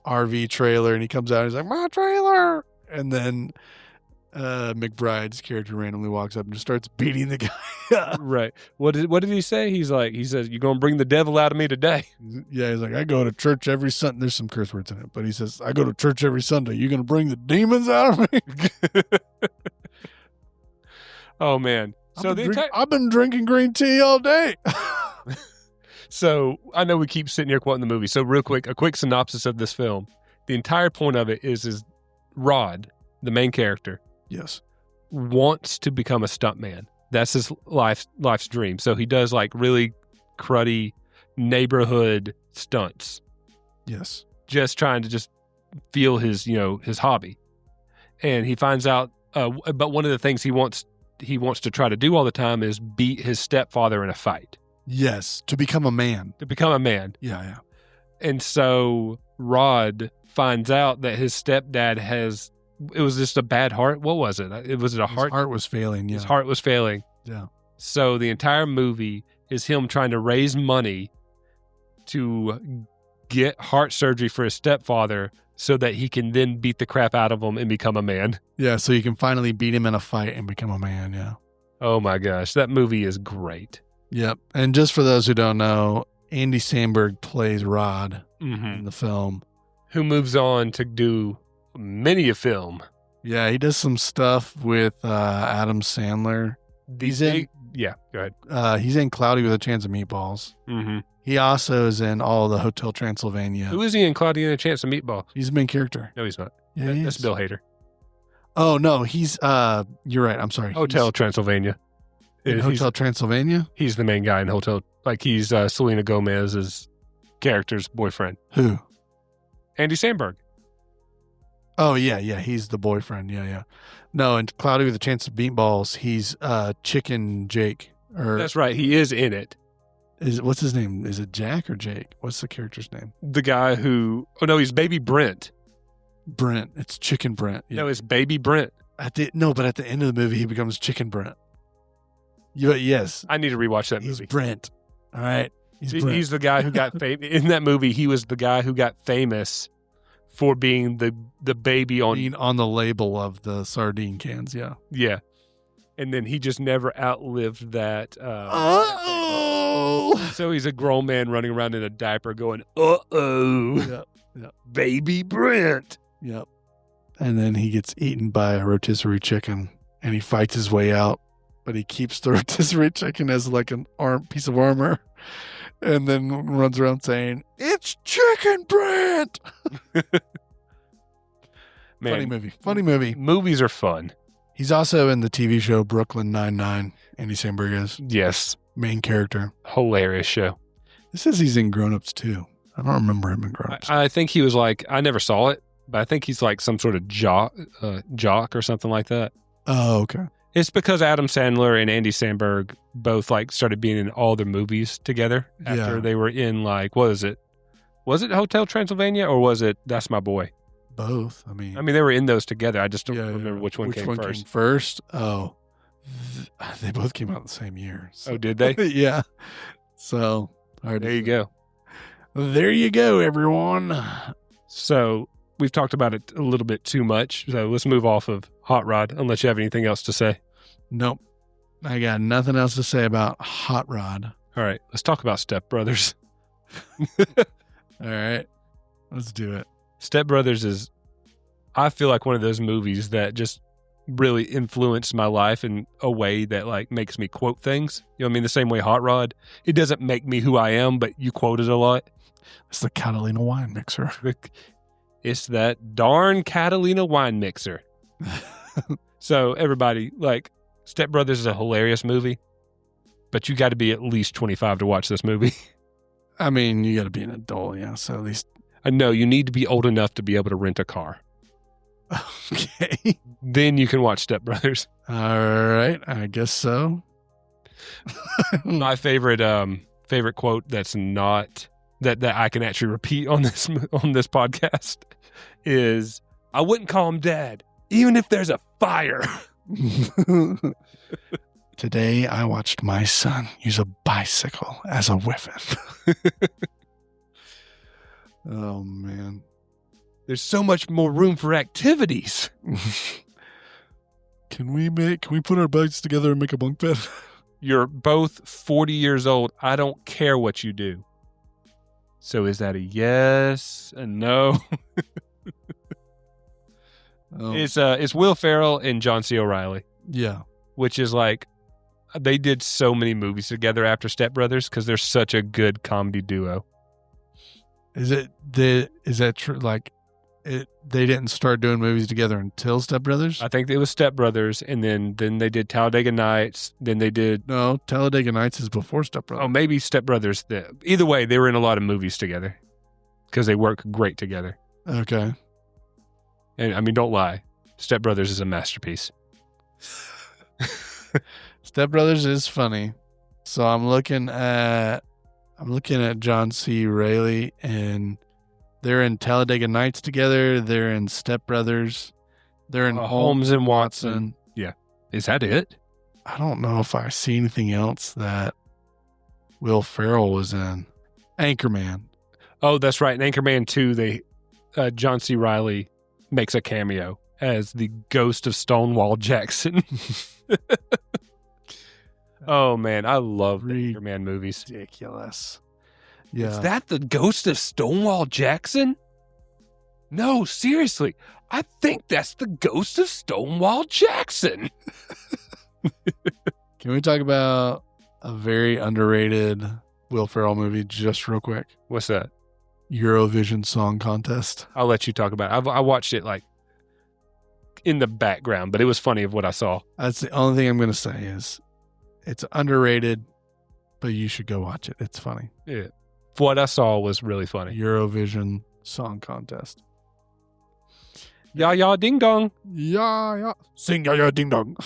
RV trailer and he comes out and he's like, my trailer. And then McBride's character randomly walks up and just starts beating the guy up. Right. What did he say? He says, you're going to bring the devil out of me today. Yeah, he's like, I go to church every Sunday. There's some curse words in it, but he says, I go to church every Sunday. You going to bring the demons out of me? Oh, man. So I've been drinking green tea all day. So I know we keep sitting here quoting the movie. So real quick, a quick synopsis of this film. The entire point of it is Rod, the main character, Yes. wants to become a stuntman. That's his life's dream. So he does like really cruddy neighborhood stunts, Yes. just trying to just feel his hobby. And he finds out, but one of the things he wants to try to do all the time is beat his stepfather in a fight. Yes. To become a man. To become a man. Yeah. And so Rod finds out that his stepdad it was just a bad heart. What was it? Was it a heart? His heart was failing. Yeah. His heart was failing. Yeah. So the entire movie is him trying to raise money to get heart surgery for his stepfather so that he can then beat the crap out of him and become a man. Yeah. So you can finally beat him in a fight and become a man. Yeah. Oh my gosh. That movie is great. Yep. And just for those who don't know, Andy Samberg plays Rod in the film. Who moves on to do many a film. Yeah, he does some stuff with Adam Sandler. Yeah, go ahead. He's in Cloudy with a Chance of Meatballs. Mm-hmm. He also is in all the Hotel Transylvania. Who is he in Cloudy and a Chance of Meatballs? He's the main character. No, he's not. Yeah, That's Bill Hader. Oh, no, he's, you're right. I'm sorry. Hotel Transylvania. Hotel Transylvania? He's the main guy in Hotel. Like he's Selena Gomez's character's boyfriend. Who? Andy Samberg. Oh, yeah. He's the boyfriend. Yeah. No, in Cloudy with a Chance of Meatballs, he's Chicken Jake. That's right. He is in it. What's his name? Is it Jack or Jake? What's the character's name? The guy who... Oh, no, he's Baby Brent. Brent. It's Chicken Brent. Yeah. No, it's Baby Brent. But at the end of the movie, he becomes Chicken Brent. Yes. I need to rewatch that movie. He's Brent. All right. He's the guy who got famous. In that movie, he was the guy who got famous for being the baby on... Being on the label of the sardine cans, yeah. Yeah. And then he just never outlived that. So he's a grown man running around in a diaper going, uh-oh. Yep. Baby Brent. Yep. And then he gets eaten by a rotisserie chicken and he fights his way out. But he keeps the rotisserie chicken as like an piece of armor and then runs around saying, "It's Chicken Brent." Man, Funny movie. Movies are fun. He's also in the TV show Brooklyn Nine-Nine. Andy Samberg is. Yes. Main character. Hilarious show. This says he's in Grown Ups too. I don't remember him in Grown Ups. I think he was like, I never saw it, but I think he's like some sort of jock or something like that. Oh, okay. It's because Adam Sandler and Andy Samberg both like started being in all their movies together after they were in like, what is it? Was it Hotel Transylvania or was it That's My Boy? Both. I mean, they were in those together. I just don't remember which one came first. Oh, they both came out the same year. So. Oh, did they? Yeah. So there you go. There you go, everyone. So we've talked about it a little bit too much. So let's move off of Hot Rod unless you have anything else to say. Nope. I got nothing else to say about Hot Rod. All right. Let's talk about Step Brothers. All right. Let's do it. Step Brothers is, I feel like one of those movies that just really influenced my life in a way that like makes me quote things. You know what I mean? The same way Hot Rod. It doesn't make me who I am, but you quote it a lot. It's the Catalina wine mixer. It's that darn Catalina wine mixer. So everybody, like, Step Brothers is a hilarious movie, but you got to be at least 25 to watch this movie. I mean, you got to be an adult, yeah. So at least. No, you need to be old enough to be able to rent a car. Okay. Then you can watch Step Brothers. All right. I guess so. My favorite quote that's not that I can actually repeat on this podcast is, "I wouldn't call him Dad, even if there's a fire." Today, I watched my son use a bicycle as a whippet. Oh, man. There's so much more room for activities. Can we put our bikes together and make a bunk bed? You're both 40 years old. I don't care what you do. So is that a yes, a no? Oh. It's Will Ferrell and John C. Reilly. Yeah. Which is like, they did so many movies together after Step Brothers because they're such a good comedy duo. Is that true? Like, they didn't start doing movies together until Step Brothers? I think it was Step Brothers, and then they did Talladega Nights. Then they did No, Talladega Nights is before Step Brothers. Oh, maybe Step Brothers. Either way, they were in a lot of movies together because they work great together. Okay. And I mean, don't lie. Step Brothers is a masterpiece. Step Brothers is funny. So I'm looking at John C. Reilly, and they're in Talladega Nights together. They're in Step Brothers. They're in Holmes and Watson. Yeah. Is that it? I don't know if I see anything else that Will Ferrell was in. Anchorman. Oh, that's right. In Anchorman 2, John C. Reilly makes a cameo as the ghost of Stonewall Jackson. Oh, man. I love the Anchorman movies. Ridiculous. Yeah. Is that the ghost of Stonewall Jackson? No, seriously. I think that's the ghost of Stonewall Jackson. Can we talk about a very underrated Will Ferrell movie just real quick? What's that? Eurovision Song Contest. I'll let you talk about it. I watched it like in the background, but it was funny of what I saw. That's the only thing I'm going to say is it's underrated, but you should go watch it. It's funny. Yeah. What I saw was really funny. Eurovision Song Contest. Ya ya ding dong. Yeah, yeah. Sing ya ya ding dong.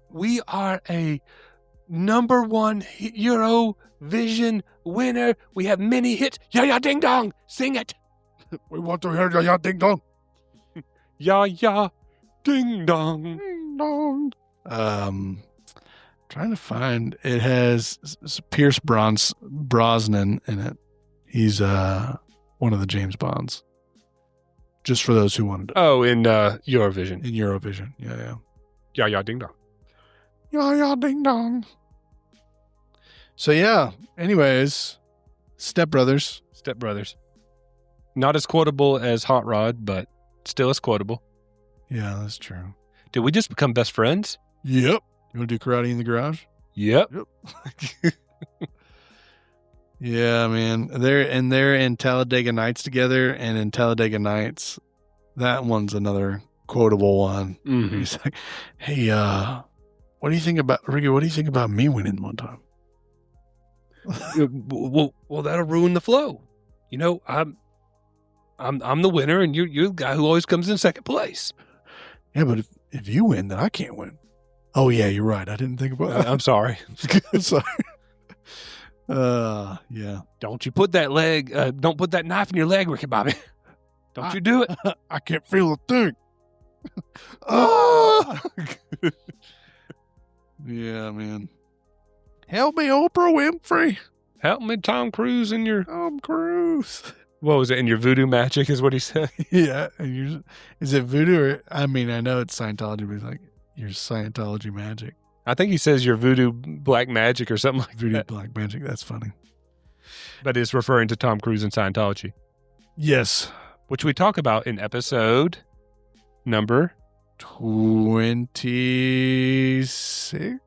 We are a number one Eurovision winner. We have many hits. Ya ya ding dong. Sing it. We want to hear ya ya ding dong. Ya ya ding dong. Ding dong. Trying to find, it has Pierce Brosnan in it. He's one of the James Bonds. Just for those who wanted to. Oh, in Eurovision. In Eurovision. Yeah, yeah. Ya ya ding dong. Ya ya ding dong. So yeah, anyways, Step Brothers. Step Brothers. Not as quotable as Hot Rod, but still as quotable. Yeah, that's true. Did we just become best friends? Yep. You want to do karate in the garage? Yep. Yeah, man. They're in Talladega Nights together, and in Talladega Nights, that one's another quotable one. Mm-hmm. He's like, "Hey, what do you think about Ricky? What do you think about me winning one time?" Well, that'll ruin the flow. You know, I'm the winner, and you're the guy who always comes in second place. Yeah, but if you win, then I can't win. Oh yeah, you're right. I didn't think about that. I'm sorry. Sorry. Yeah. Don't you put that don't put that knife in your leg, Ricky Bobby. Don't you do it. I can't feel a thing. Oh! Yeah, man. Help me, Oprah Winfrey. Help me, Tom Cruise, in your... Tom Cruise. What was it? In your voodoo magic is what he said. Yeah. Is it voodoo or... I mean, I know it's Scientology, but it's like your Scientology magic. I think he says your voodoo black magic or something like Voodoo that. black magic. That's funny. But it's referring to Tom Cruise and Scientology. Yes. Which we talk about in episode number... 26? It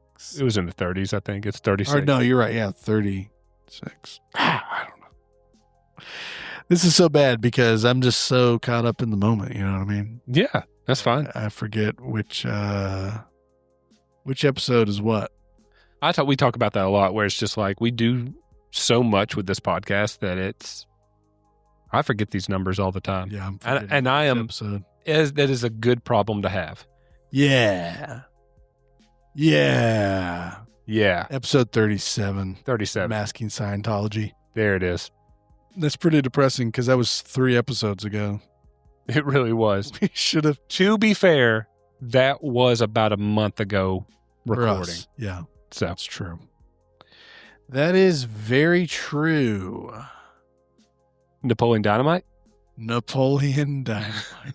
was in the 30s, I think. It's 36. Or no, you're right. Yeah, 36. I don't know. This is so bad because I'm just so caught up in the moment. You know what I mean? Yeah, that's fine. I forget which episode is what. I thought we talk about that a lot, where it's just like we do so much with this podcast that I forget these numbers all the time. Yeah, and I am. Episode. That is a good problem to have. Yeah. Yeah. Yeah. Episode 37. 37. Masking Scientology. There it is. That's pretty depressing because that was 3 episodes ago. It really was. We should have. To be fair, that was about a month ago recording. Us. Yeah, So that's true. That is very true. Napoleon Dynamite? Napoleon Dynamite.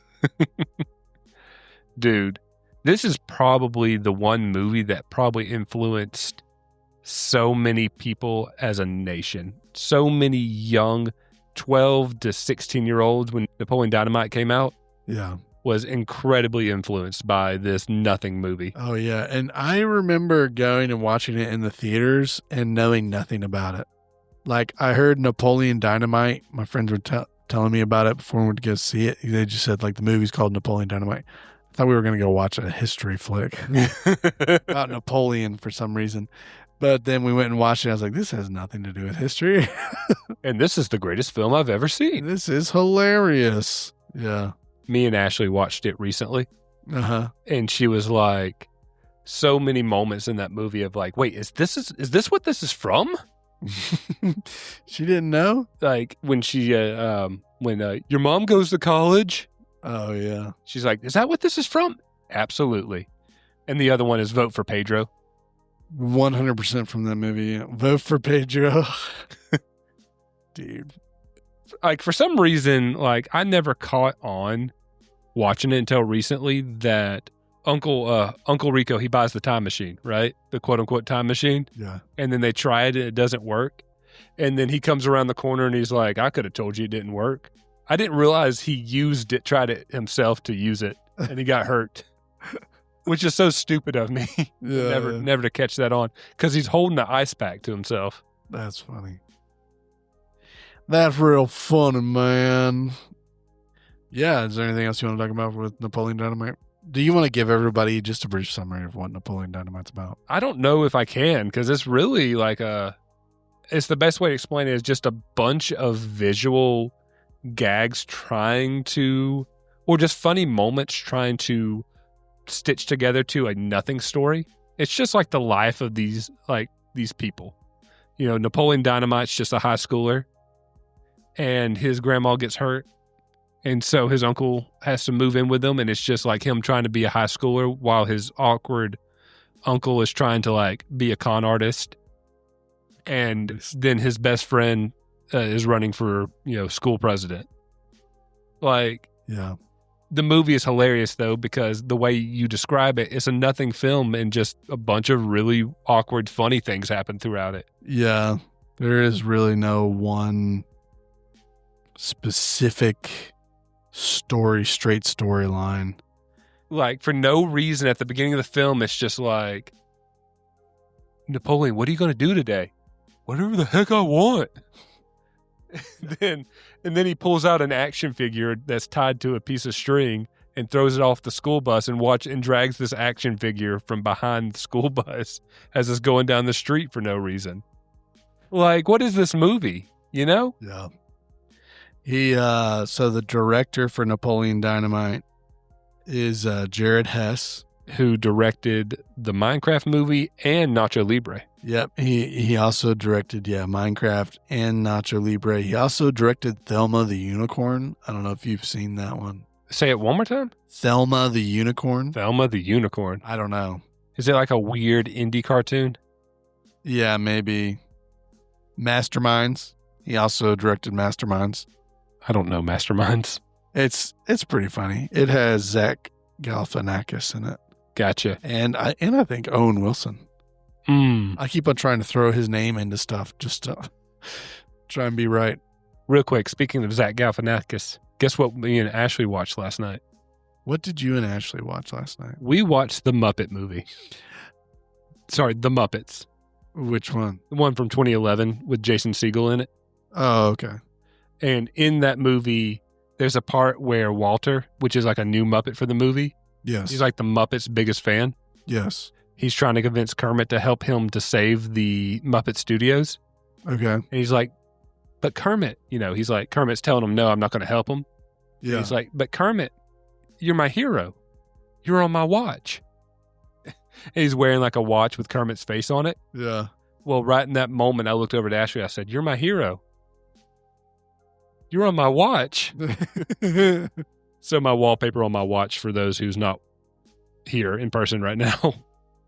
Dude, this is probably the one movie that probably influenced so many people as a nation. So many young 12 to 16-year-olds when Napoleon Dynamite came out. Yeah. Was incredibly influenced by this nothing movie. Oh, yeah. And I remember going and watching it in the theaters and knowing nothing about it. Like, I heard Napoleon Dynamite. My friends would telling me about it before we went to go see it. They just said, like, the movie's called Napoleon Dynamite. I thought we were going to go watch a history flick about Napoleon for some reason. But then we went and watched it. I was like, this has nothing to do with history. And this is the greatest film I've ever seen. This is hilarious. Yeah. Me and Ashley watched it recently. Uh-huh. And she was like, so many moments in that movie of like, wait, is this what this is from? She didn't know? Like when she, when your mom goes to college. Oh, yeah. She's like, is that what this is from? Absolutely. And the other one is Vote for Pedro. 100% from that movie. Vote for Pedro. Dude. Like for some reason, like I never caught on watching it until recently that Uncle Rico, he buys the time machine, right? The quote unquote time machine. Yeah. And then they try it and it doesn't work. And then he comes around the corner and he's like, I could have told you it didn't work. I didn't realize he tried it himself to use it and he got hurt. Which is so stupid of me. Yeah. Never to catch that on. Because he's holding the ice pack to himself. That's funny. That's real funny, man. Yeah, is there anything else you want to talk about with Napoleon Dynamite? Do you want to give everybody just a brief summary of what Napoleon Dynamite's about? I don't know if I can, because it's really like it's the best way to explain it is just a bunch of visual gags or just funny moments trying to stitch together to a nothing story. It's just like the life of these people. You know, Napoleon Dynamite's just a high schooler and his grandma gets hurt. And so his uncle has to move in with them. And it's just like him trying to be a high schooler while his awkward uncle is trying to like be a con artist. And then his best friend is running for, school president. Like, yeah. The movie is hilarious, though, because the way you describe it, it's a nothing film and just a bunch of really awkward, funny things happen throughout it. Yeah. There is really no one specific straight storyline. Like, for no reason at the beginning of the film, it's just like, Napoleon, what are you going to do today? Whatever the heck I want. And then he pulls out an action figure that's tied to a piece of string and throws it off the school bus and drags this action figure from behind the school bus as it's going down the street for no reason. Like, what is this movie? You know? Yeah. So the director for Napoleon Dynamite is Jared Hess, who directed the Minecraft movie and Nacho Libre. Yep. He also directed, Minecraft and Nacho Libre. He also directed Thelma the Unicorn. I don't know if you've seen that one. Say it one more time. Thelma the Unicorn. Thelma the Unicorn. I don't know. Is it like a weird indie cartoon? Yeah, maybe. Masterminds. He also directed Masterminds. I don't know Masterminds. It's pretty funny. It has Zach Galifianakis in it. Gotcha. And I think Owen Wilson. I keep on trying to throw his name into stuff just to try and be right. Real quick, speaking of Zach Galifianakis, guess what me and Ashley watched last night? What did you and Ashley watch last night? We watched the Muppet movie. Sorry, the Muppets. Which one? The one from 2011 with Jason Segel in it. Oh, okay. And in that movie, there's a part where Walter, which is like a new Muppet for the movie. Yes. He's like the Muppets' biggest fan. Yes. He's trying to convince Kermit to help him to save the Muppet Studios. Okay. And he's like, but Kermit, he's like, Kermit's telling him, no, I'm not going to help him. Yeah. And he's like, but Kermit, you're my hero. You're on my watch. And he's wearing like a watch with Kermit's face on it. Yeah. Well, right in that moment, I looked over to Ashley. I said, you're my hero. You're on my watch. So my wallpaper on my watch, for those who's not here in person right now,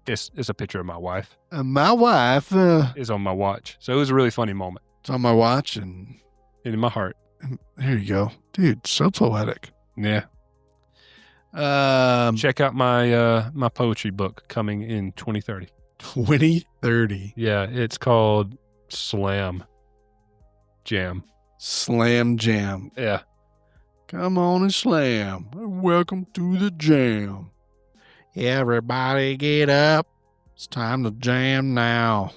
it's a picture of my wife. My wife is on my watch. So it was a really funny moment. It's on my watch and in my heart. There you go. Dude, so poetic. Yeah. Check out my my poetry book coming in 2030. 2030. Yeah, it's called Slam Jam. Slam Jam. Yeah. Come on and slam. Welcome to the jam. Everybody get up. It's time to jam now.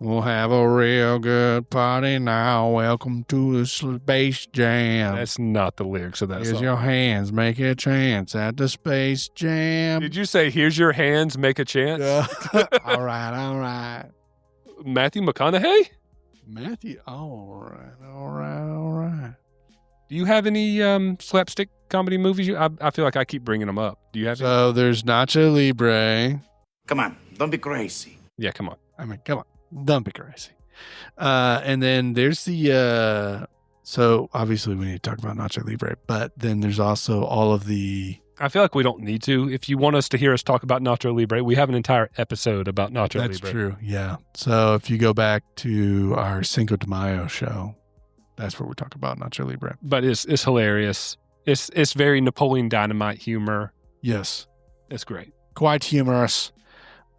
We'll have a real good party now. Welcome to the Space Jam. That's not the lyrics of that Here's song. your hands, make a chance at the Space Jam. Did you say, here's your hands, make a chance? All right. Matthew McConaughey? Matthew, all right. Do you have any slapstick comedy movies? I feel like I keep bringing them up. Do you have any? So there's Nacho Libre. Come on, don't be crazy. Yeah, come on. I mean, come on. Don't be crazy. And then there's the, so obviously we need to talk about Nacho Libre, but then there's also all of the. I feel like we don't need to. If you want us to hear us talk about Nacho Libre, we have an entire episode about Nacho Libre. That's true. Yeah. So if you go back to our Cinco de Mayo show, that's where we talk about Nacho Libre. But it's hilarious. It's very Napoleon Dynamite humor. Yes. It's great. Quite humorous.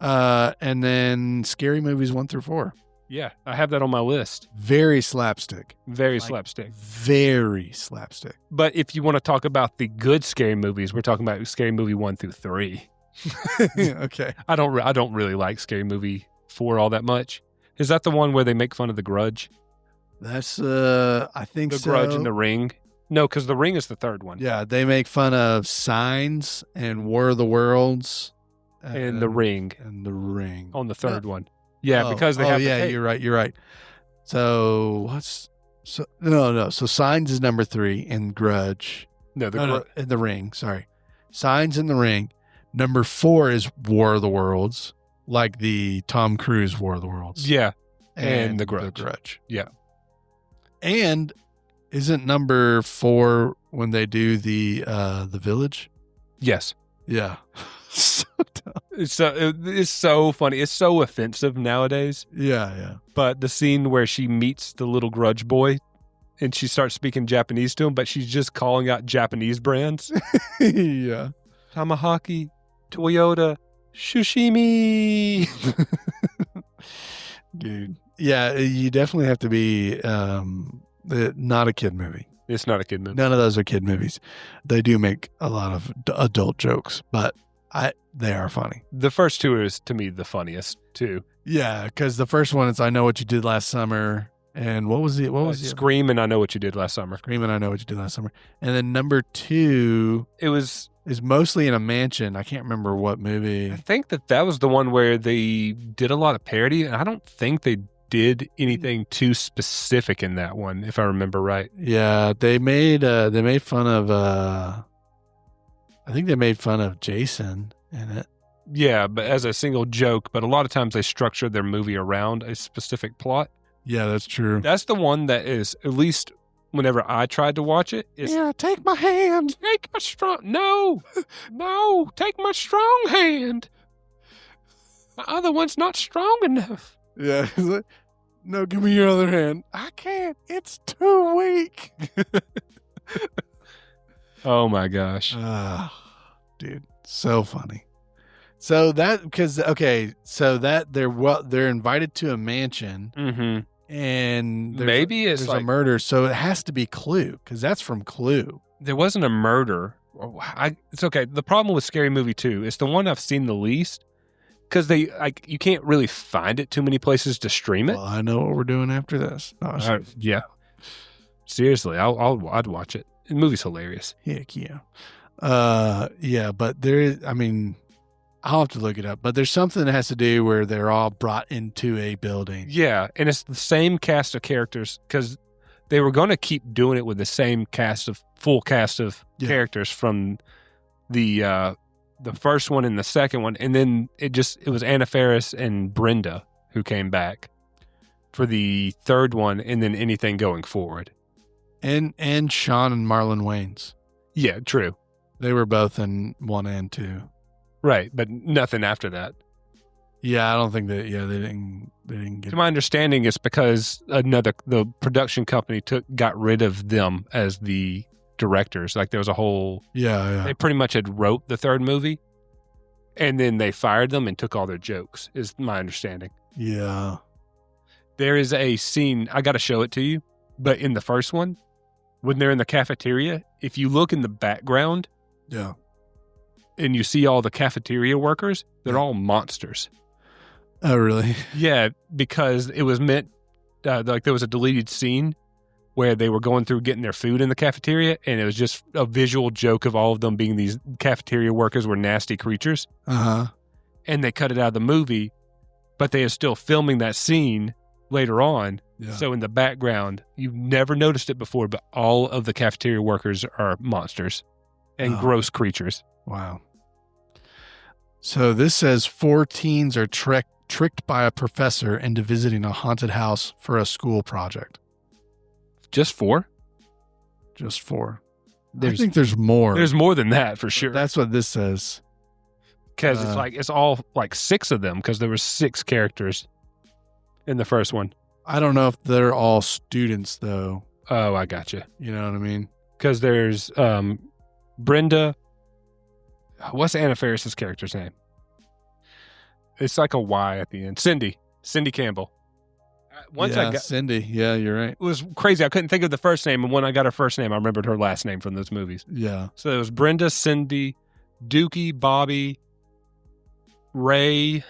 And then Scary Movies 1 through 4. Yeah, I have that on my list. Very slapstick. Very slapstick. Very slapstick. But if you want to talk about the good scary movies, we're talking about Scary Movie 1 through 3. Okay. I don't really like Scary Movie 4 all that much. Is that the one where they make fun of The Grudge? That's, I think The so. Grudge and The Ring? No, because The Ring is the third one. Yeah, they make fun of Signs and War of the Worlds. And The Ring. And The Ring. On the third one. Yeah, because they have you're right. So So Signs is number 3 and Grudge. No, and The Ring, sorry. Signs and The Ring. Number 4 is War of the Worlds, like the Tom Cruise War of the Worlds. Yeah. And The Grudge. Yeah. And isn't number 4 when they do the Village? Yes. Yeah. So dumb. It's so funny. It's so offensive nowadays. Yeah. But the scene where she meets the little Grudge boy and she starts speaking Japanese to him, but she's just calling out Japanese brands. Yeah. Tamahaki, Toyota, Shushimi. Dude. Yeah, you definitely have to be not a kid movie. It's not a kid movie. None of those are kid movies. They do make a lot of adult jokes, but they are funny. The first two is, to me, the funniest, too. Yeah, because the first one is I Know What You Did Last Summer. And what was it? Scream and I Know What You Did Last Summer. Scream and I Know What You Did Last Summer. And then number 2 is mostly in a mansion. I can't remember what movie. I think that was the one where they did a lot of parody, and I don't think they did anything too specific in that one, if I remember right. Yeah, they made fun of I think they made fun of Jason in it. Yeah, but as a single joke, but a lot of times they structure their movie around a specific plot. Yeah, that's true. That's the one that is, at least whenever I tried to watch it, take my hand. Take my strong, no, take my strong hand. My other one's not strong enough. Yeah, he's like, no, give me your other hand. I can't. It's too weak. Oh my gosh. Dude, so funny. So that they're invited to a mansion, and maybe there's a murder, so it has to be Clue because that's from Clue. There wasn't a murder. It's okay. The problem with Scary Movie 2 is the one I've seen the least because you can't really find it too many places to stream it. Well, I know what we're doing after this. No, yeah. Seriously, I'd watch it. The movie's hilarious. Heck yeah. Yeah, but I'll have to look it up, but there's something that has to do where they're all brought into a building. Yeah, and it's the same cast of characters because they were going to keep doing it with the same full cast of characters from the first one and the second one, and then it was Anna Faris and Brenda who came back for the third one, and then anything going forward. And Sean and Marlon Wayans. Yeah, true. They were both in 1 and 2. Right, but nothing after that. Yeah, I don't think that. Yeah, they didn't get. To my understanding, it's because the production company got rid of them as the directors. Like there was a whole. Yeah. They pretty much had wrote the third movie, and then they fired them and took all their jokes. Is my understanding. Yeah. There is a scene. I got to show it to you, but in the first one, when they're in the cafeteria, if you look in the background. Yeah. And you see all the cafeteria workers, they're all monsters. Oh, really? Yeah, because it was meant, like there was a deleted scene where they were going through getting their food in the cafeteria, and it was just a visual joke of all of them being these cafeteria workers were nasty creatures. Uh-huh. And they cut it out of the movie, but they are still filming that scene later on. Yeah. So in the background, you've never noticed it before, but all of the cafeteria workers are monsters and gross creatures. Wow. So this says 4 teens are tricked by a professor into visiting a haunted house for a school project. Just 4? Just 4. I think there's more. There's more than that for sure. That's what this says. Because it's all like 6 of them, because there were 6 characters in the first one. I don't know if they're all students, though. Oh, I gotcha. You know what I mean? Because there's Brenda. What's Anna Faris's character's name? It's like a Y at the end. Cindy Campbell. Cindy. Yeah, you're right. It was crazy. I couldn't think of the first name, and when I got her first name, I remembered her last name from those movies. Yeah. So it was Brenda, Cindy, Dookie, Bobby, Ray,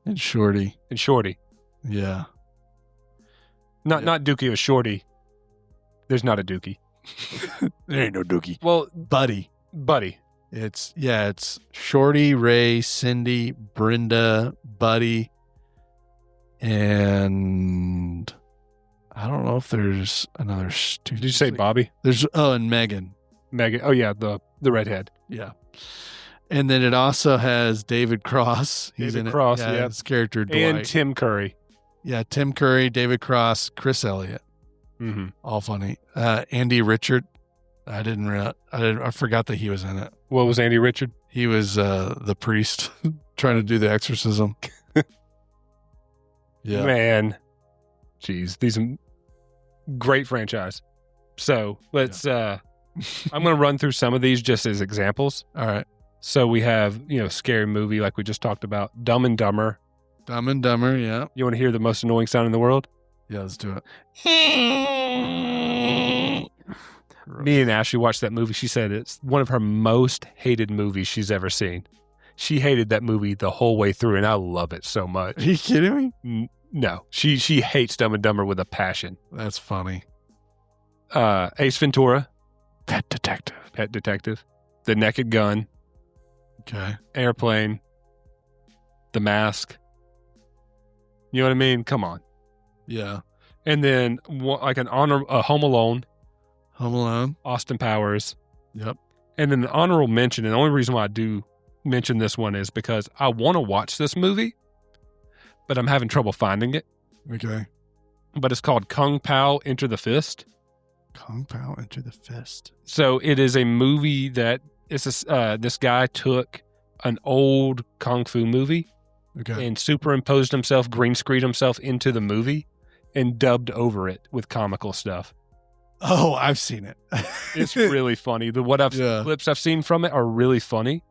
And Shorty. Yeah. Not Dookie, it was Shorty. There's not a Dookie. There ain't no Dookie. Well, Buddy. It's Shorty, Ray, Cindy, Brenda, Buddy, and I don't know if there's another student. Did you say Bobby? And Megan. Oh yeah, the redhead. Yeah. And then it also has David Cross. He's David in Cross, it. yeah. His character Dwight. And Tim Curry. Yeah, Tim Curry, David Cross, Chris Elliott. Mm-hmm. All funny. Andy Richard. I forgot that he was in it. What was Andy Richard? He was the priest trying to do the exorcism. Yeah. Man. Jeez, these are great franchise. So let's I'm going to run through some of these just as examples. All right. So we have, scary movie like we just talked about, Dumb and Dumber. Dumb and Dumber, yeah. You want to hear the most annoying sound in the world? Yeah, let's do it. Me and Ashley watched that movie. She said it's one of her most hated movies she's ever seen. She hated that movie the whole way through, and I love it so much. Are you kidding me? No, she hates Dumb and Dumber with a passion. That's funny. Ace Ventura, Pet Detective. The Naked Gun, Okay. Airplane, The Mask. You know what I mean? Come on. Yeah. And then like Home Alone, Home Alone. Austin Powers. Yep. And then the honorable mention, and the only reason why I do mention this one is because I want to watch this movie, but I'm having trouble finding it. Okay. But it's called Kung Pao Enter the Fist. Kung Pao Enter the Fist. So it is a movie that this guy took an old kung fu movie and superimposed himself, green screened himself into the movie and dubbed over it with comical stuff. Oh, I've seen it. It's really funny. Clips I've seen from it are really funny,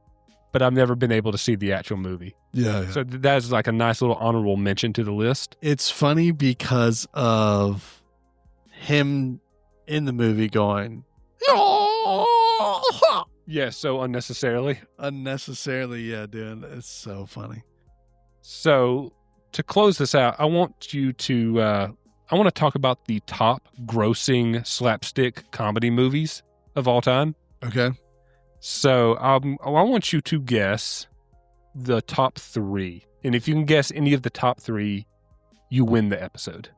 but I've never been able to see the actual movie. Yeah. So that's like a nice little honorable mention to the list. It's funny because of him in the movie going, Yeah, so unnecessarily. yeah, dude. It's so funny. So to close this out, I want to talk about the top grossing slapstick comedy movies of all time. Okay. So I want you to guess the top 3. And if you can guess any of the top 3, you win the episode.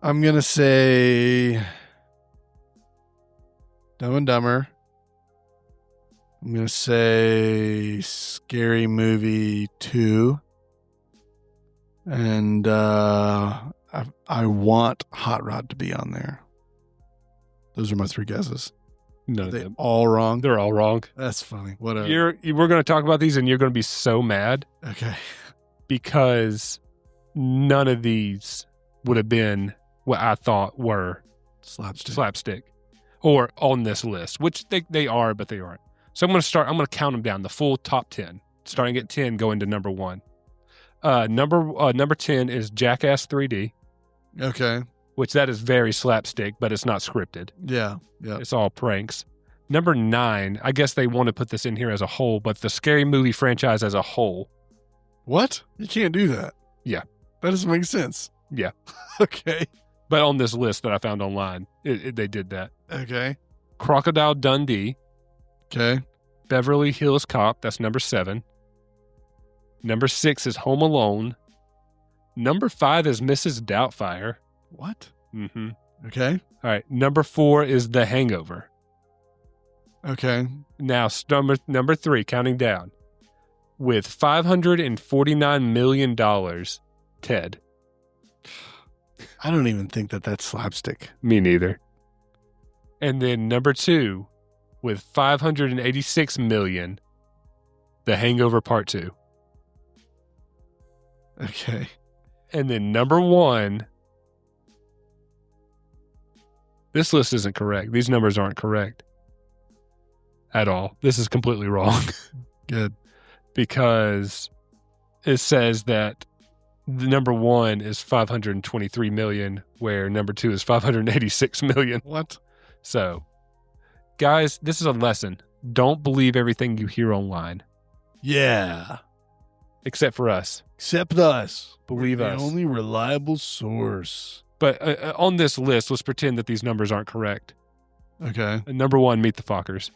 I'm going to say Dumb and Dumber. I'm going to say Scary Movie 2. And I want Hot Rod to be on there. Those are my 3 guesses. None Are of they them. all wrong? They're all wrong. That's funny. Whatever. We're going to talk about these and you're going to be so mad Okay. because none of these would have been what I thought were slapstick or on this list, which they are, but they aren't. So I'm going to count them down, the full top 10, starting at 10, going to number 1. Number 10 is Jackass 3D. Okay. Which that is very slapstick, but it's not scripted. Yeah. Yeah. It's all pranks. Number 9, I guess they want to put this in here as a whole, but the Scary Movie franchise as a whole What? You can't do that. Yeah. That doesn't make sense. Yeah. Okay. But on this list that I found online, they did that. Okay. Crocodile Dundee, Okay. Beverly Hills Cop, that's number 7. Number 6 is Home Alone. Number 5 is Mrs. Doubtfire. What? Mm-hmm. Okay. All right. Number 4 is The Hangover. Okay. Now, number 3, counting down, with $549 million, Ted. I don't even think that's slapstick. Me neither. And then number 2, with $586 million, The Hangover Part 2. Okay. And then number 1, this list isn't correct. These numbers aren't correct at all. This is completely wrong. Good. Because it says that the number 1 is 523 million, where number 2 is 586 million. What? So, guys, this is a lesson. Don't believe everything you hear online, Yeah. except for us. Except us. Believe We're us. the only reliable source. But on this list, let's pretend that these numbers aren't correct. Okay. Number 1, Meet the Fockers.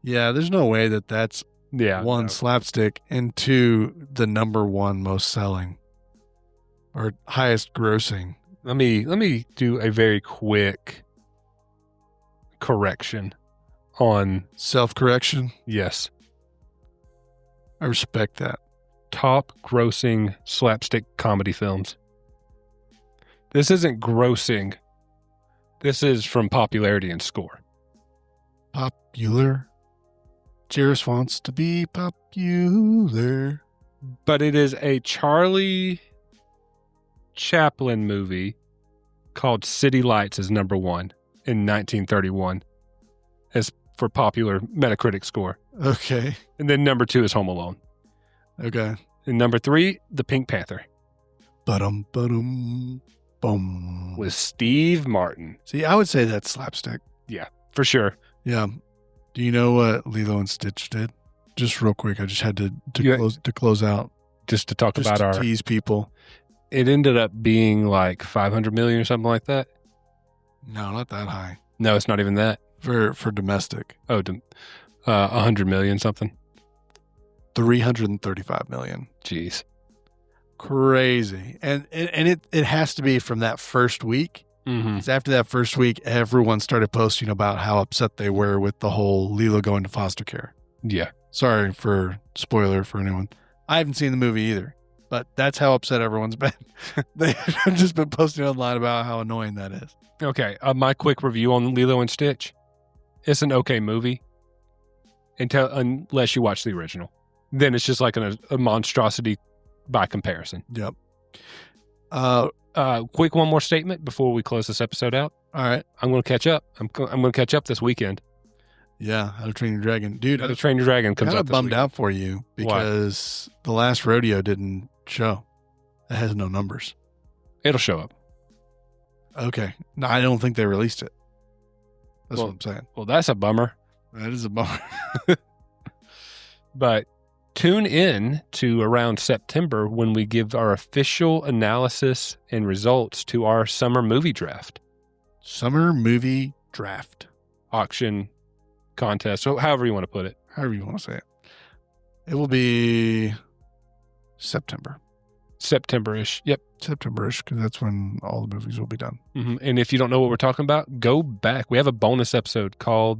Yeah, there's no way that's Yeah. 1, no. slapstick, and 2, the number 1 most selling or highest grossing. Let me do a very quick correction on, Self-correction. yes, I respect that. top grossing slapstick comedy films. This isn't grossing. This is from popularity and score. Popular. Jairus wants to be popular. But it is a Charlie Chaplin movie called City Lights is number 1 in 1931 as for popular Metacritic score. Okay. And then number 2 is Home Alone. Okay. And number 3, The Pink Panther Ba-dum, ba-dum, boom. with Steve Martin. See, I would say that's slapstick. For sure. Yeah. Do you know what Lilo and Stitch did? Just real quick, I just had to You- close out. Just to talk Just about to our, tease people. it ended up being like 500 million or something like that. No, not that high. No, it's not even that. For domestic. Oh, 100 million something. 335 million. Jeez. Crazy. And it has to be from that first week. Mm-hmm. 'Cause after that first week, everyone started posting about how upset they were with the whole Lilo going to foster care. Yeah. Sorry for spoiler for anyone. I haven't seen the movie either, but that's how upset everyone's been. They've just been posting online about how annoying that is. Okay. My quick review on Lilo and Stitch. It's an okay movie unless you watch the original. Then it's just like a monstrosity by comparison. Yep. Quick one more statement before we close this episode out. All right. I'm going to catch up. I'm going to catch up this weekend. Yeah. How to Train Your Dragon. Dude, How to Train Your Dragon comes kind out of this bummed week. out for you because the last rodeo didn't show. It has no numbers. It'll show up. Okay. No, I don't think they released it. That's Well- what I'm saying. Well, that's a bummer. That is a bummer. But tune in to around September when we give our official analysis and results to our summer movie draft, Summer movie draft. auction, contest, so however you want to put it. However you want to say it. It will be September. September-ish. Yep. September-ish, because that's when all the movies will be done. And if you don't know what we're talking about, go back. We have a bonus episode called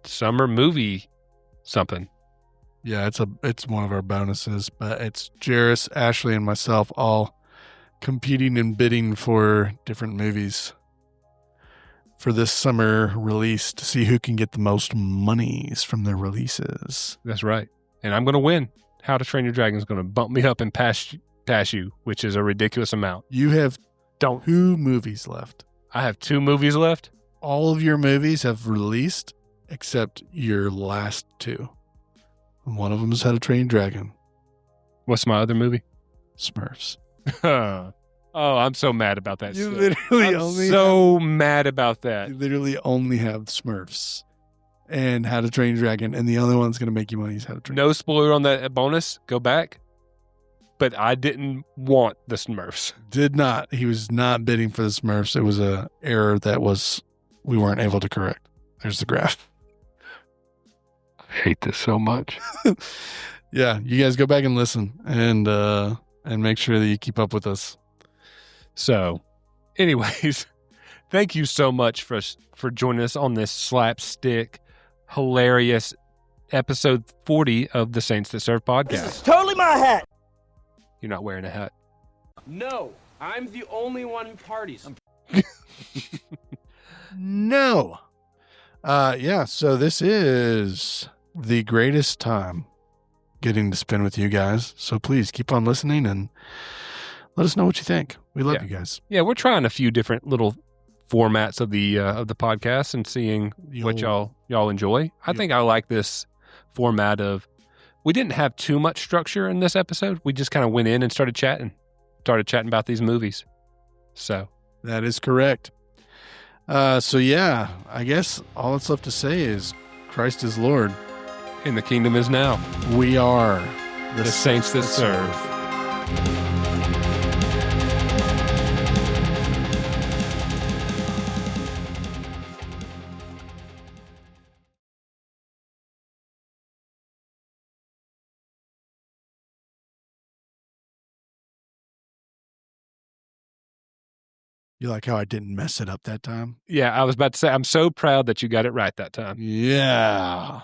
Summer Movie something. Yeah, it's one of our bonuses, but it's Jairus, Ashley, and myself all competing and bidding for different movies for this summer release to see who can get the most monies from their releases. That's right. And I'm going to win. How to Train Your Dragon is going to bump me up and pass you, which is a ridiculous amount. You have Don't. 2 movies left. I have 2 movies left. All of your movies have released except your last 2. One of them is How to Train Your Dragon. What's my other movie? Smurfs. Oh, I'm so mad about that. You still. literally I'm only so mad about that. You literally only have Smurfs and How to Train Your Dragon, and the only one's going to make you money is How to Train. No spoiler on that bonus. Go back. but I didn't want the Smurfs. Did not. He was not bidding for the Smurfs. It was a error that we weren't able to correct. There's the graph. I hate this so much. Yeah, you guys go back and listen and make sure that you keep up with us. So, anyways, thank you so much for joining us on this slapstick, hilarious episode 40 of the Saints That Serve podcast. This is totally my hat. You're not wearing a hat. No, I'm the only one who parties. No. Yeah, so this is the greatest time getting to spend with you guys. So please keep on listening and let us know what you think. We love you guys. Yeah, we're trying a few different little formats of the podcast and seeing what y'all enjoy. I think I like this format of, we didn't have too much structure in this episode. We just kind of went in and started chatting about these movies. So that is correct. So yeah, I guess all that's left to say is Christ is Lord. And the kingdom is now. We are the Saints That Serve. You like how I didn't mess it up that time? Yeah, I was about to say, I'm so proud that you got it right that time. Yeah.